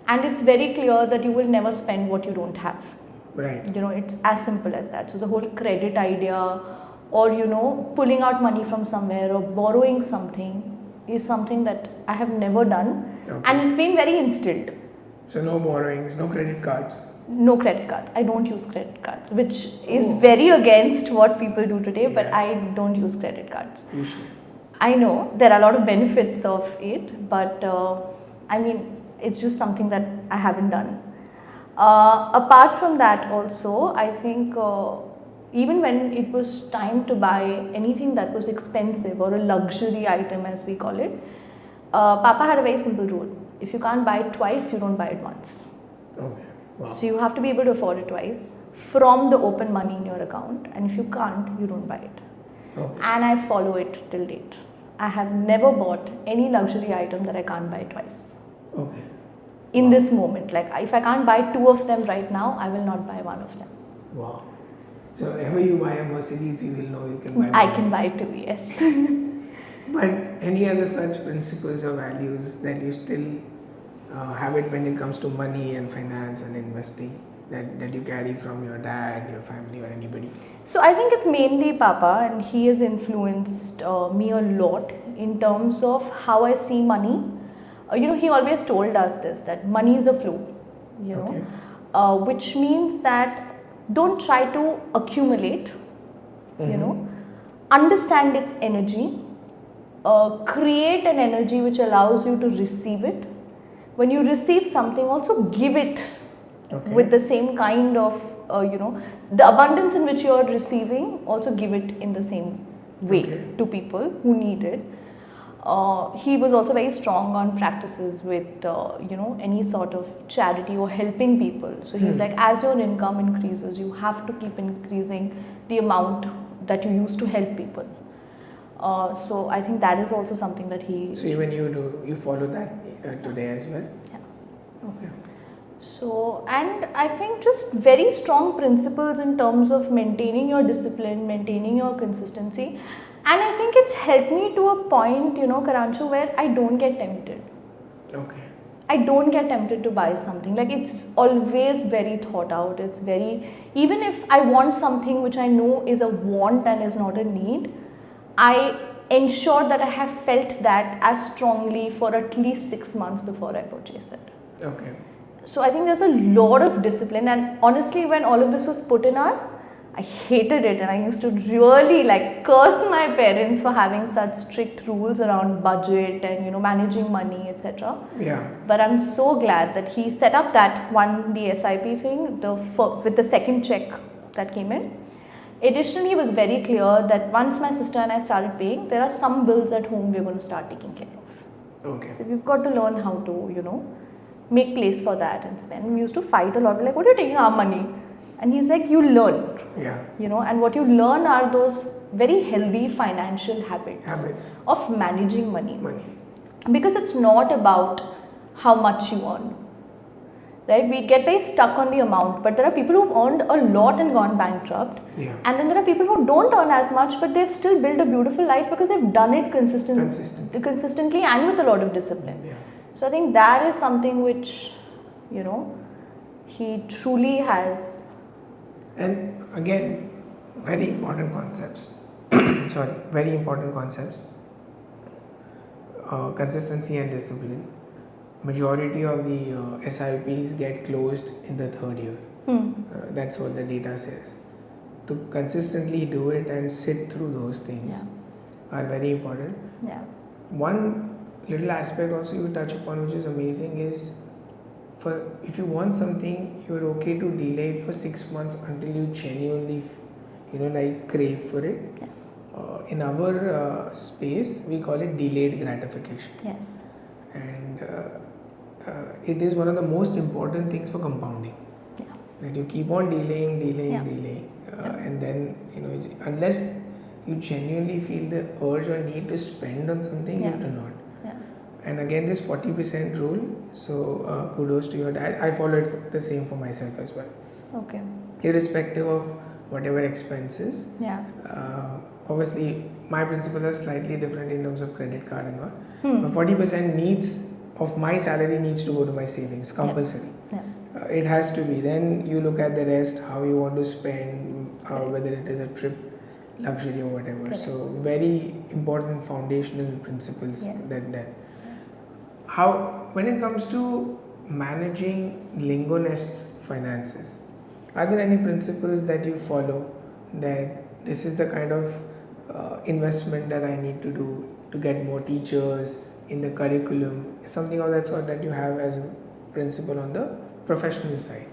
and it's very clear that you will never spend what you don't have. Right. It's as simple as that. So the whole credit idea, or pulling out money from somewhere or borrowing something, is something that I have never done, and it's been very instilled. So no borrowings, no credit cards. No credit cards. I don't use credit cards, which is very against what people do today, but I don't use credit cards. You should. I know there are a lot of benefits of it, but I mean, it's just something that I haven't done. Apart from that also, I think even when it was time to buy anything that was expensive or a luxury item as we call it, Papa had a very simple rule. If you can't buy it twice, you don't buy it once. Okay. Wow. So you have to be able to afford it twice from the open money in your account, and if you can't, you don't buy it. Okay. And I follow it till date. I have never bought any luxury item that I can't buy twice. Okay. In this moment, like if I can't buy two of them right now, I will not buy one of them. Wow. So ever you buy a Mercedes, you will know you can buy one. I can buy two, yes. But any other such principles or values that you still have it when it comes to money and finance and investing that you carry from your dad, your family, or anybody? So I think it's mainly Papa, and he has influenced me a lot in terms of how I see money. He always told us this, that money is a flow, which means that don't try to accumulate, understand its energy, create an energy which allows you to receive it. When you receive something, also give it with the same kind of, the abundance in which you are receiving, also give it in the same way to people who need it. He was also very strong on practices with, any sort of charity or helping people. So he was like, as your income increases, you have to keep increasing the amount that you use to help people. So I think that is also something that he... So even you follow that today as well? Yeah. Okay. So, and I think just very strong principles in terms of maintaining your discipline, maintaining your consistency. And I think it's helped me to a point, Karanshu, where I don't get tempted. Okay. I don't get tempted to buy something. Like it's always very thought out. It's very, even if I want something which I know is a want and is not a need, I ensure that I have felt that as strongly for at least 6 months before I purchase it. Okay. So I think there's a lot of discipline, and honestly, when all of this was put in us, I hated it, and I used to really like curse my parents for having such strict rules around budget and managing money, etc. Yeah. But I'm so glad that he set up that one, the SIP thing, with the second check that came in. Additionally, he was very clear that once my sister and I started paying, there are some bills at home we're going to start taking care of. Okay. So we've got to learn how to, make place for that and spend. We used to fight a lot. We're like, what are you taking our money? And he's like, you learn. Yeah. And what you learn are those very healthy financial habits of managing money. Because it's not about how much you earn. Right? We get very stuck on the amount, but there are people who've earned a lot and gone bankrupt. Yeah. And then there are people who don't earn as much, but they've still built a beautiful life because they've done it consistently and with a lot of discipline. Yeah. So I think that is something which, he truly has. And again, very important concepts. Very important concepts. Consistency and discipline. Majority of the SIPs get closed in the third year. That's what the data says. To consistently do it and sit through those things are very important. Yeah. One little aspect also you touch upon, which is amazing, is if you want something, you're okay to delay it for 6 months until you genuinely, crave for it. Yeah. In our space, we call it delayed gratification. Yes. And it is one of the most important things for compounding. Yeah. That you keep on delaying, and then unless you genuinely feel the urge or need to spend on something, you do not. Yeah. And again, this 40% rule. So kudos to your dad. I follow it the same for myself as well. Okay. Irrespective of whatever expenses. Yeah. Obviously, my principles are slightly different in terms of credit card and all. But 40% of my salary needs to go to my savings, compulsory. Yeah. It has to be. Then you look at the rest, how you want to spend, whether it is a trip, luxury or whatever. Correct. So very important foundational principles. Yes. That. How, when it comes to managing LingoNest's finances, are there any principles that you follow that this is the kind of investment that I need to do to get more teachers in the curriculum, something of that sort that you have as a principle on the professional side?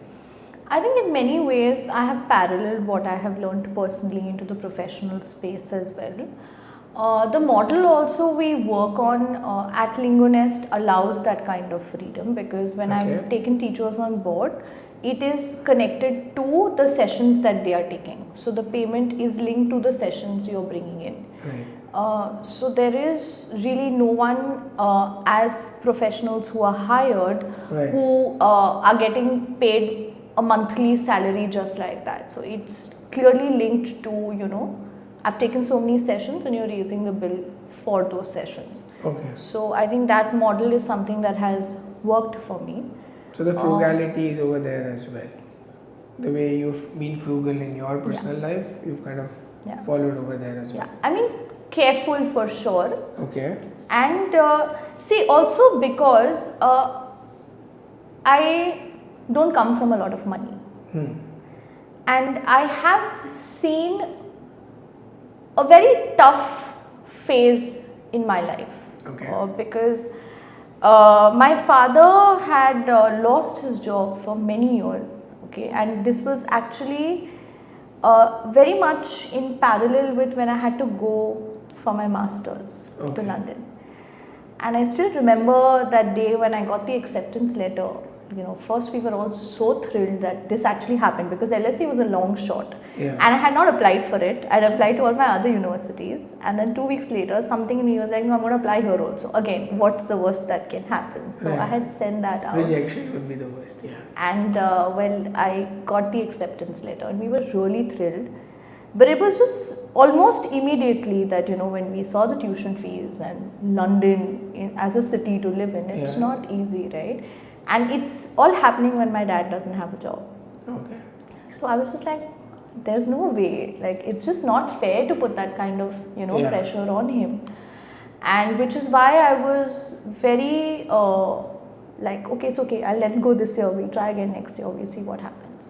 I think in many ways I have paralleled what I have learned personally into the professional space as well. The model also we work on at LingoNest allows that kind of freedom, because when I've taken teachers on board, it is connected to the sessions that they are taking. So the payment is linked to the sessions you're bringing in. Right. So there is really no one as professionals who are hired who are getting paid a monthly salary just like that. So it's clearly linked to, I've taken so many sessions and you're raising the bill for those sessions. Okay. So I think that model is something that has worked for me. So the frugality is over there as well. The way you've been frugal in your personal life, you've kind of followed over there as well. Yeah, I mean, careful for sure. Okay. And see, also because I don't come from a lot of money. And I have seen a very tough phase in my life. Okay. Because my father had lost his job for many years. Okay, and this was actually very much in parallel with when I had to go for my masters to London. And I still remember that day when I got the acceptance letter. First we were all so thrilled that this actually happened, because LSE was a long shot. And I had not applied for it. I had applied to all my other universities, and then 2 weeks later something in me was like, no, I'm going to apply here also. Again, what's the worst that can happen? So I had sent that out. Rejection would be the worst, And I got the acceptance letter and we were really thrilled. But it was just almost immediately that, when we saw the tuition fees and London as a city to live in, it's not easy, right? And it's all happening when my dad doesn't have a job. Okay. So I was just like, there's no way. Like, it's just not fair to put that kind of, pressure on him. And which is why I was very like, okay, it's okay, I'll let it go this year, we'll try again next year, we'll see what happens.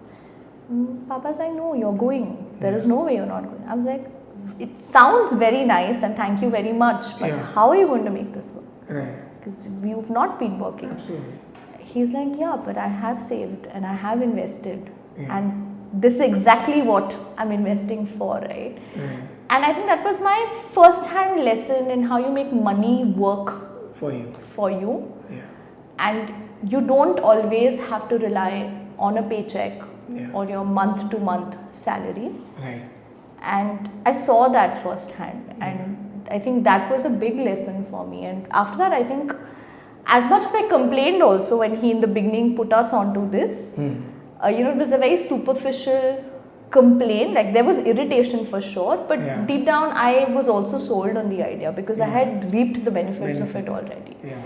Papa's like, no, you're going. There is no way you're not going. I was like, it sounds very nice and thank you very much, but how are you going to make this work? Right. Because you've not been working. Absolutely. He's like, yeah, but I have saved and I have invested, and this is exactly what I'm investing for, right? And I think that was my first-hand lesson in how you make money work for you. Yeah. And you don't always have to rely on a paycheck or your month-to-month salary. Right. And I saw that firsthand, and I think that was a big lesson for me. And after that, I think, as much as I complained also when he in the beginning put us onto this, it was a very superficial complaint. Like, there was irritation for sure, but deep down I was also sold on the idea because I had reaped the benefits of it already. Yeah.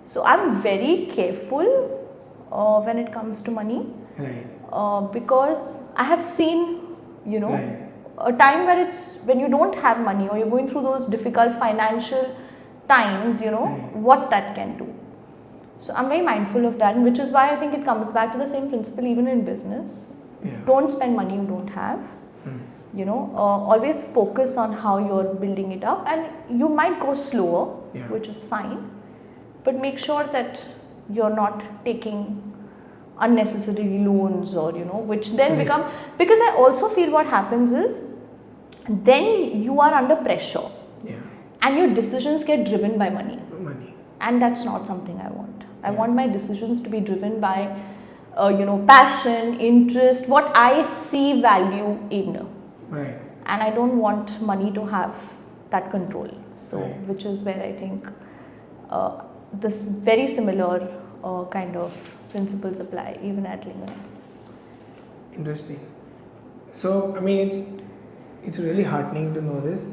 So I'm very careful when it comes to money, because I have seen, a time where when you don't have money or you're going through those difficult financial times, what that can do. So I'm very mindful of that, and which is why I think it comes back to the same principle even in business. Don't spend money you don't have. Always focus on how you're building it up, and you might go slower, which is fine, but make sure that you're not taking unnecessary loans or which then becomes, because I also feel what happens is then you are under pressure and your decisions get driven by money, and that's not something I want. I want my decisions to be driven by passion, interest, what I see value in, and I don't want money to have that control. So which is where I think this very similar kind of principles apply even at LingoNest. Interesting. So I mean, it's really heartening to know this,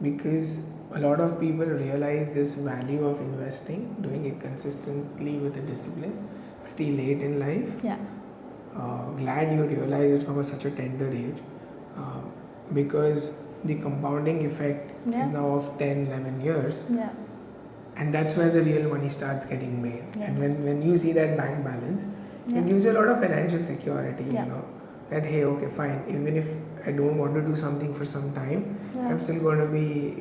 because a lot of people realize this value of investing, doing it consistently with a discipline, pretty late in life. Glad you realize it from such a tender age, because the compounding effect is now of 10, 11 years. And that's where the real money starts getting made. And when you see that bank balance, it gives you a lot of financial security, that hey, okay, fine, even if I don't want to do something for some time, I'm still going to be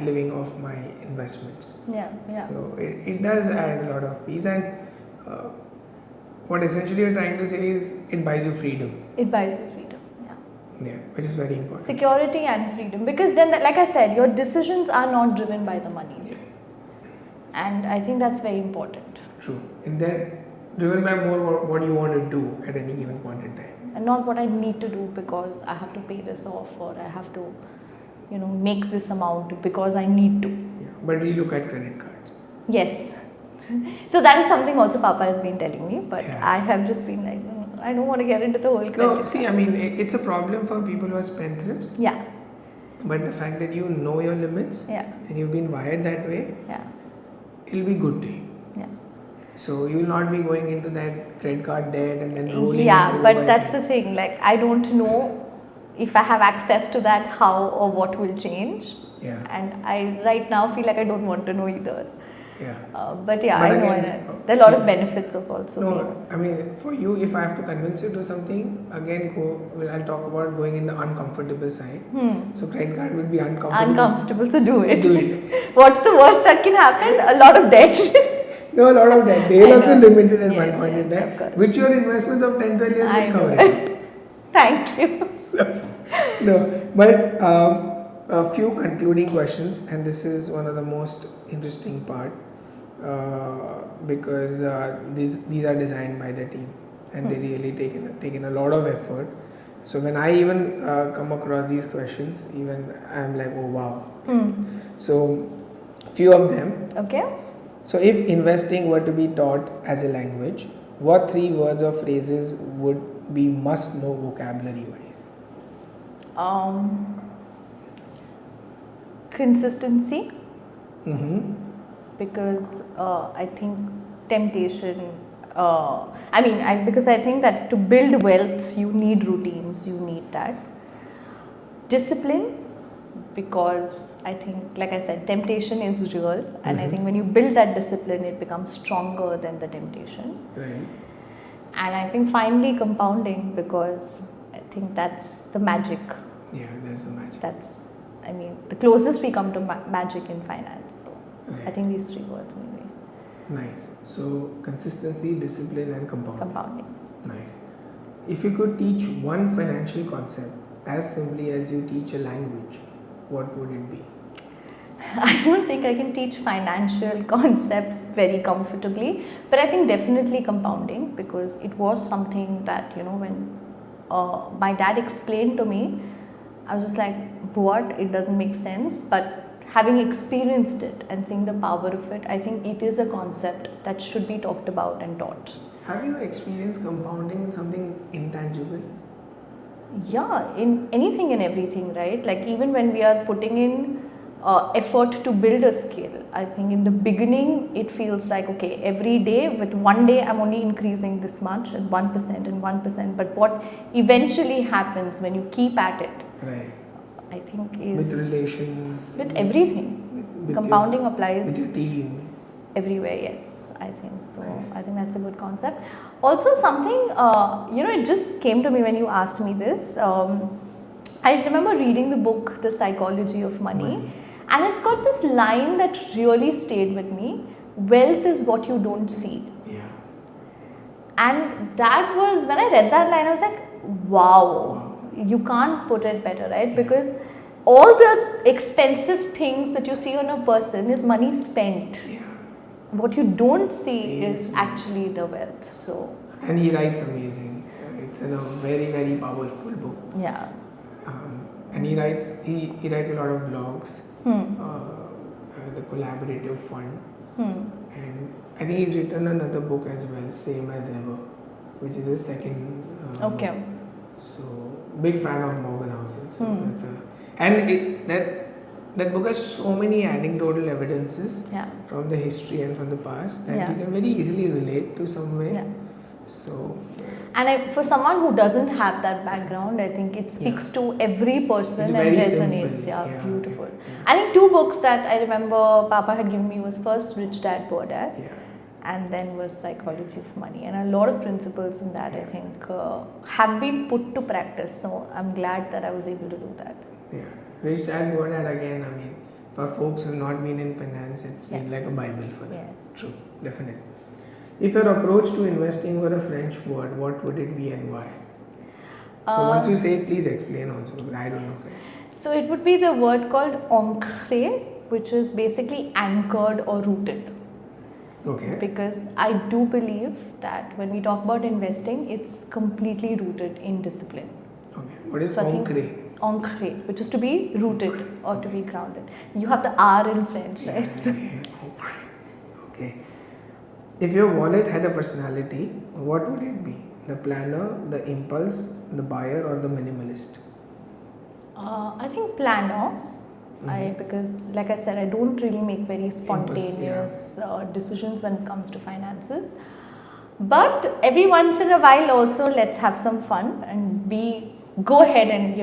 living off my investments. So it does add a lot of peace, and what essentially you're trying to say is it buys you freedom. It buys you freedom, which is very important. Security and freedom, because then, like I said, your decisions are not driven by the money. And I think that's very important. True. And then driven by more what you want to do at any given point in time. And not what I need to do because I have to pay this off, or I have to, make this amount because I need to. But we look at credit cards. Yes. So that is something also Papa has been telling me, but I have just been like, I don't want to get into the whole credit card. See, I mean, it's a problem for people who are spendthrifts. But the fact that you know your limits and you've been wired that way, it'll be good to you. So you will not be going into that credit card debt and then rolling. But that's the thing. Like, I don't know if I have access to that, how or what will change. And I right now feel like I don't want to know either. But I know there are a lot of benefits of also. No, I mean, for you, if I have to convince you to something, again, I'll talk about going in the uncomfortable side. So credit card will be uncomfortable. So do it. What's the worst that can happen? A lot of debt. No, a lot of debt. They are also limited at one point in time, which your investments of 10, 12 years will cover it. Thank you. But a few concluding questions, and this is one of the most interesting part, because these are designed by the team, and they really taken a lot of effort. So when I even come across these questions, even I'm like, oh wow. So few of them. So if investing were to be taught as a language, what 3 words or phrases would be must know vocabulary wise? Consistency. Because I think temptation, because I think that to build wealth you need routines, you need that. Discipline, because I think, like I said, temptation is real, and I think when you build that discipline, it becomes stronger than the temptation. Right. And I think finally compounding, because I think that's the magic. Yeah, that's the magic. The closest we come to magic in finance. So Right. I think these three words maybe. Nice. So consistency, discipline, and Compounding. Nice. If you could teach one financial concept as simply as you teach a language, what would it be? I don't think I can teach financial concepts very comfortably, but I think definitely compounding, because it was something that, when my dad explained to me, I was just like, what? It doesn't make sense. But having experienced it and seeing the power of it, I think it is a concept that should be talked about and taught. Have you experienced compounding in something intangible? Yeah, in anything and everything, right? Like even when we are putting in effort to build a skill, I think in the beginning it feels like, okay, every day, with one day I'm only increasing this much and 1% and 1%, but what eventually happens when you keep at it, Right. I think is With relations. with everything. With Compounding applies with your team. everywhere, yes. I think so. Nice. I think that's a good concept. Also something, it just came to me when you asked me this. I remember reading the book, The Psychology of Money, and it's got this line that really stayed with me. Wealth is what you don't see. Yeah. And that was, when I read that line, I was like, wow, you can't put it better, right? Because all the expensive things that you see on a person is money spent. Yeah. What you don't see is actually the wealth. So, And he writes amazing. It's a very, very powerful book. yeah. And he writes a lot of blogs. The Collaborative Fund. And I think he's written another book as well, Same as Ever, which is his second Okay. book. So big fan of Morgan Housel. So that book has so many anecdotal evidences from the history and from the past that you can very easily relate to somewhere. Yeah. So. And for someone who doesn't have that background, I think it speaks to every person It's and very resonates. simple. Yeah, Yeah. beautiful. Yeah. I think two books that I remember Papa had given me was first Rich Dad Poor Dad, and then was Psychology of Money. And a lot of principles in that, I think, have been put to practice. So I'm glad that I was able to do that. Yeah. Rich Dad Poor Dad, again, for folks who have not been in finance, it's been like a Bible for them. Yes. True, definitely. If your approach to investing were a French word, what would it be and why? So once you say it, please explain also, because I don't know French. So it would be the word called ancré, which is basically anchored or rooted. Okay. Because I do believe that when we talk about investing, it's completely rooted in discipline. Okay. What is So I think ancré? Ancré, which is to be rooted or to be grounded. You have the R in French, right? Okay. If your wallet had a personality, what would it be? The planner, the impulse, the buyer, or the minimalist? I think planner. Because like I said, I don't really make very spontaneous decisions when it comes to finances. But every once in a while also, let's have some fun and go ahead and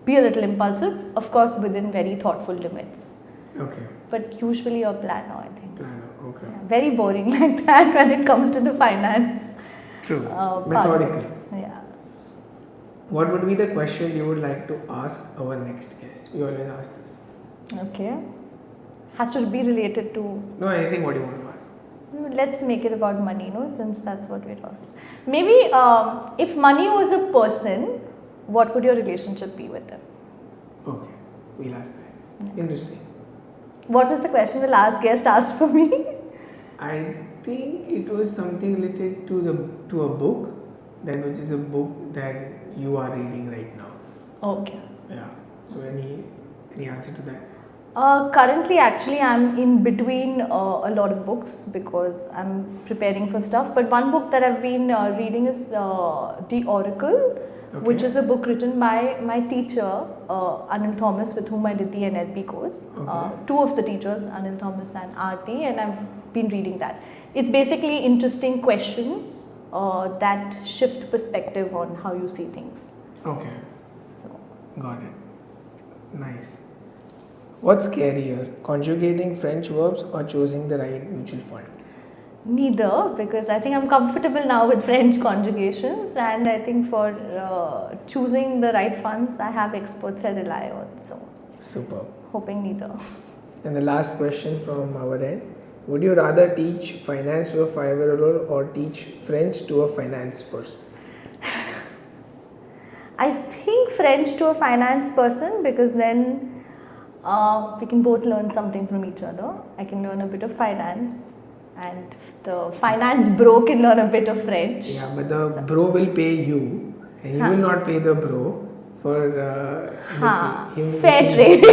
be a little impulsive, of course within very thoughtful limits. Okay. But usually a planner, I think. Planner, okay. Yeah, very boring like that when it comes to the finance. True. Methodical. Yeah. What would be the question you would like to ask our next guest? We always ask this. Okay. Has to be related to. No, anything what you want to ask. Let's make it about money, since that's what we're talking. Maybe if money was a person, what would your relationship be with them? Okay, we'll ask that. Yeah. Interesting. What was the question the last guest asked for me? I think it was something related to a book, which is a book that you are reading right now. Okay. Yeah. So any answer to that? Currently, actually, I'm in between a lot of books because I'm preparing for stuff. But one book that I've been reading is The Oracle, which is a book written by my teacher, Anil Thomas, with whom I did the NLP course. Two of the teachers, Anil Thomas and Aarti, and I've been reading that. It's basically interesting questions that shift perspective on how you see things. Okay. So. Got it. Nice. What's scarier, conjugating French verbs or choosing the right mutual fund? Neither, because I think I'm comfortable now with French conjugations, and I think for choosing the right funds, I have experts I rely on. So, Superb. hoping neither. And the last question from our end. Would you rather teach finance to a 5-year-old or teach French to a finance person? I think French to a finance person, because then we can both learn something from each other. I can learn a bit of finance, and the finance bro can learn a bit of French. Yeah, but the bro will pay you, and he will not pay the bro for him. Fair trade.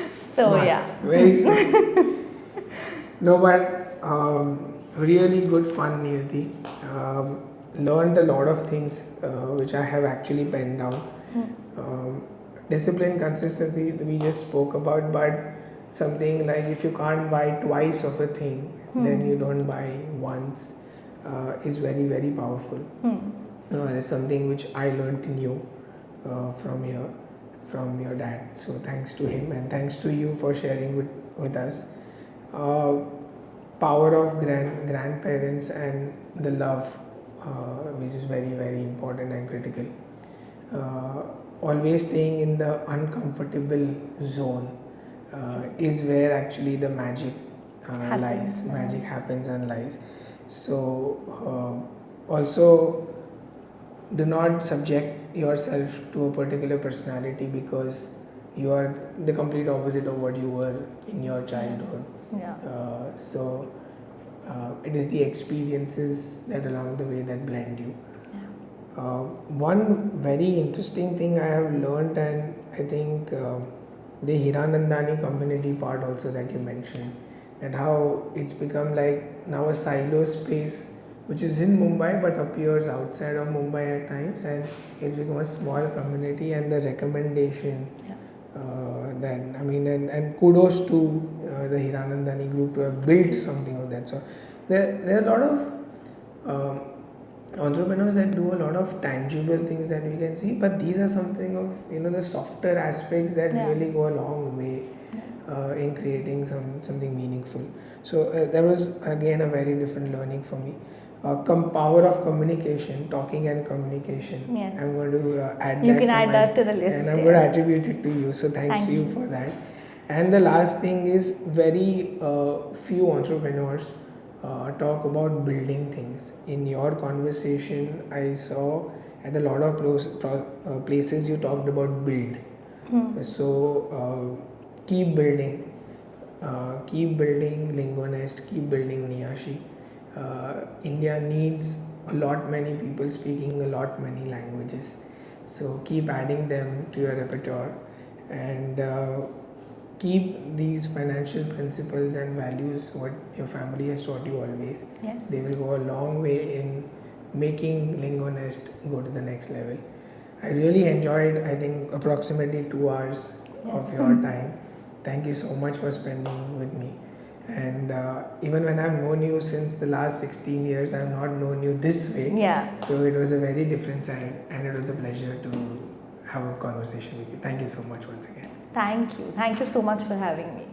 So Smart. yeah. Very smart. No, but really good fun, Niyati. Learned a lot of things which I have actually penned down. Discipline, consistency, we just spoke about, but something like if you can't buy twice of a thing, then you don't buy once, is very, very powerful. It's something which I learned new from your dad. So thanks to him, and thanks to you for sharing with us. Power of grandparents and the love, which is very, very important and critical. Always staying in the uncomfortable zone is where actually the magic lies. Magic happens and lies. So also do not subject yourself to a particular personality, because you are the complete opposite of what you were in your childhood. So it is the experiences that along the way that blend you. One very interesting thing I have learned, and I think the Hiranandani community part also that you mentioned, that how it's become like now a silo space which is in Mumbai but appears outside of Mumbai at times, and it's become a small community. And the recommendation then, I mean, and kudos to the Hiranandani group to have built something of that. So there are a lot of entrepreneurs that do a lot of tangible things that we can see, but these are something of the softer aspects that really go a long way in creating something meaningful. So that was again a very different learning for me. Power of communication, talking and communication. Yes. I'm going to add you that. can add that to the list. And I'm going to attribute it to you. So thanks to you for that. And the last thing is, very few entrepreneurs talk about building things. In your conversation, I saw at a lot of places you talked about build. So keep building LingoNest, keep building Niyashi. India needs many people speaking many languages. So keep adding them to your repertoire, and keep these financial principles and values what your family has taught you always. Yes. They will go a long way in making LingoNest go to the next level. I really enjoyed, I think, approximately 2 hours of your time. Thank you so much for spending with me. And even when I've known you since the last 16 years, I've not known you this way. So it was a very different side, and it was a pleasure to have a conversation with you. Thank you so much once again. Thank you. Thank you so much for having me.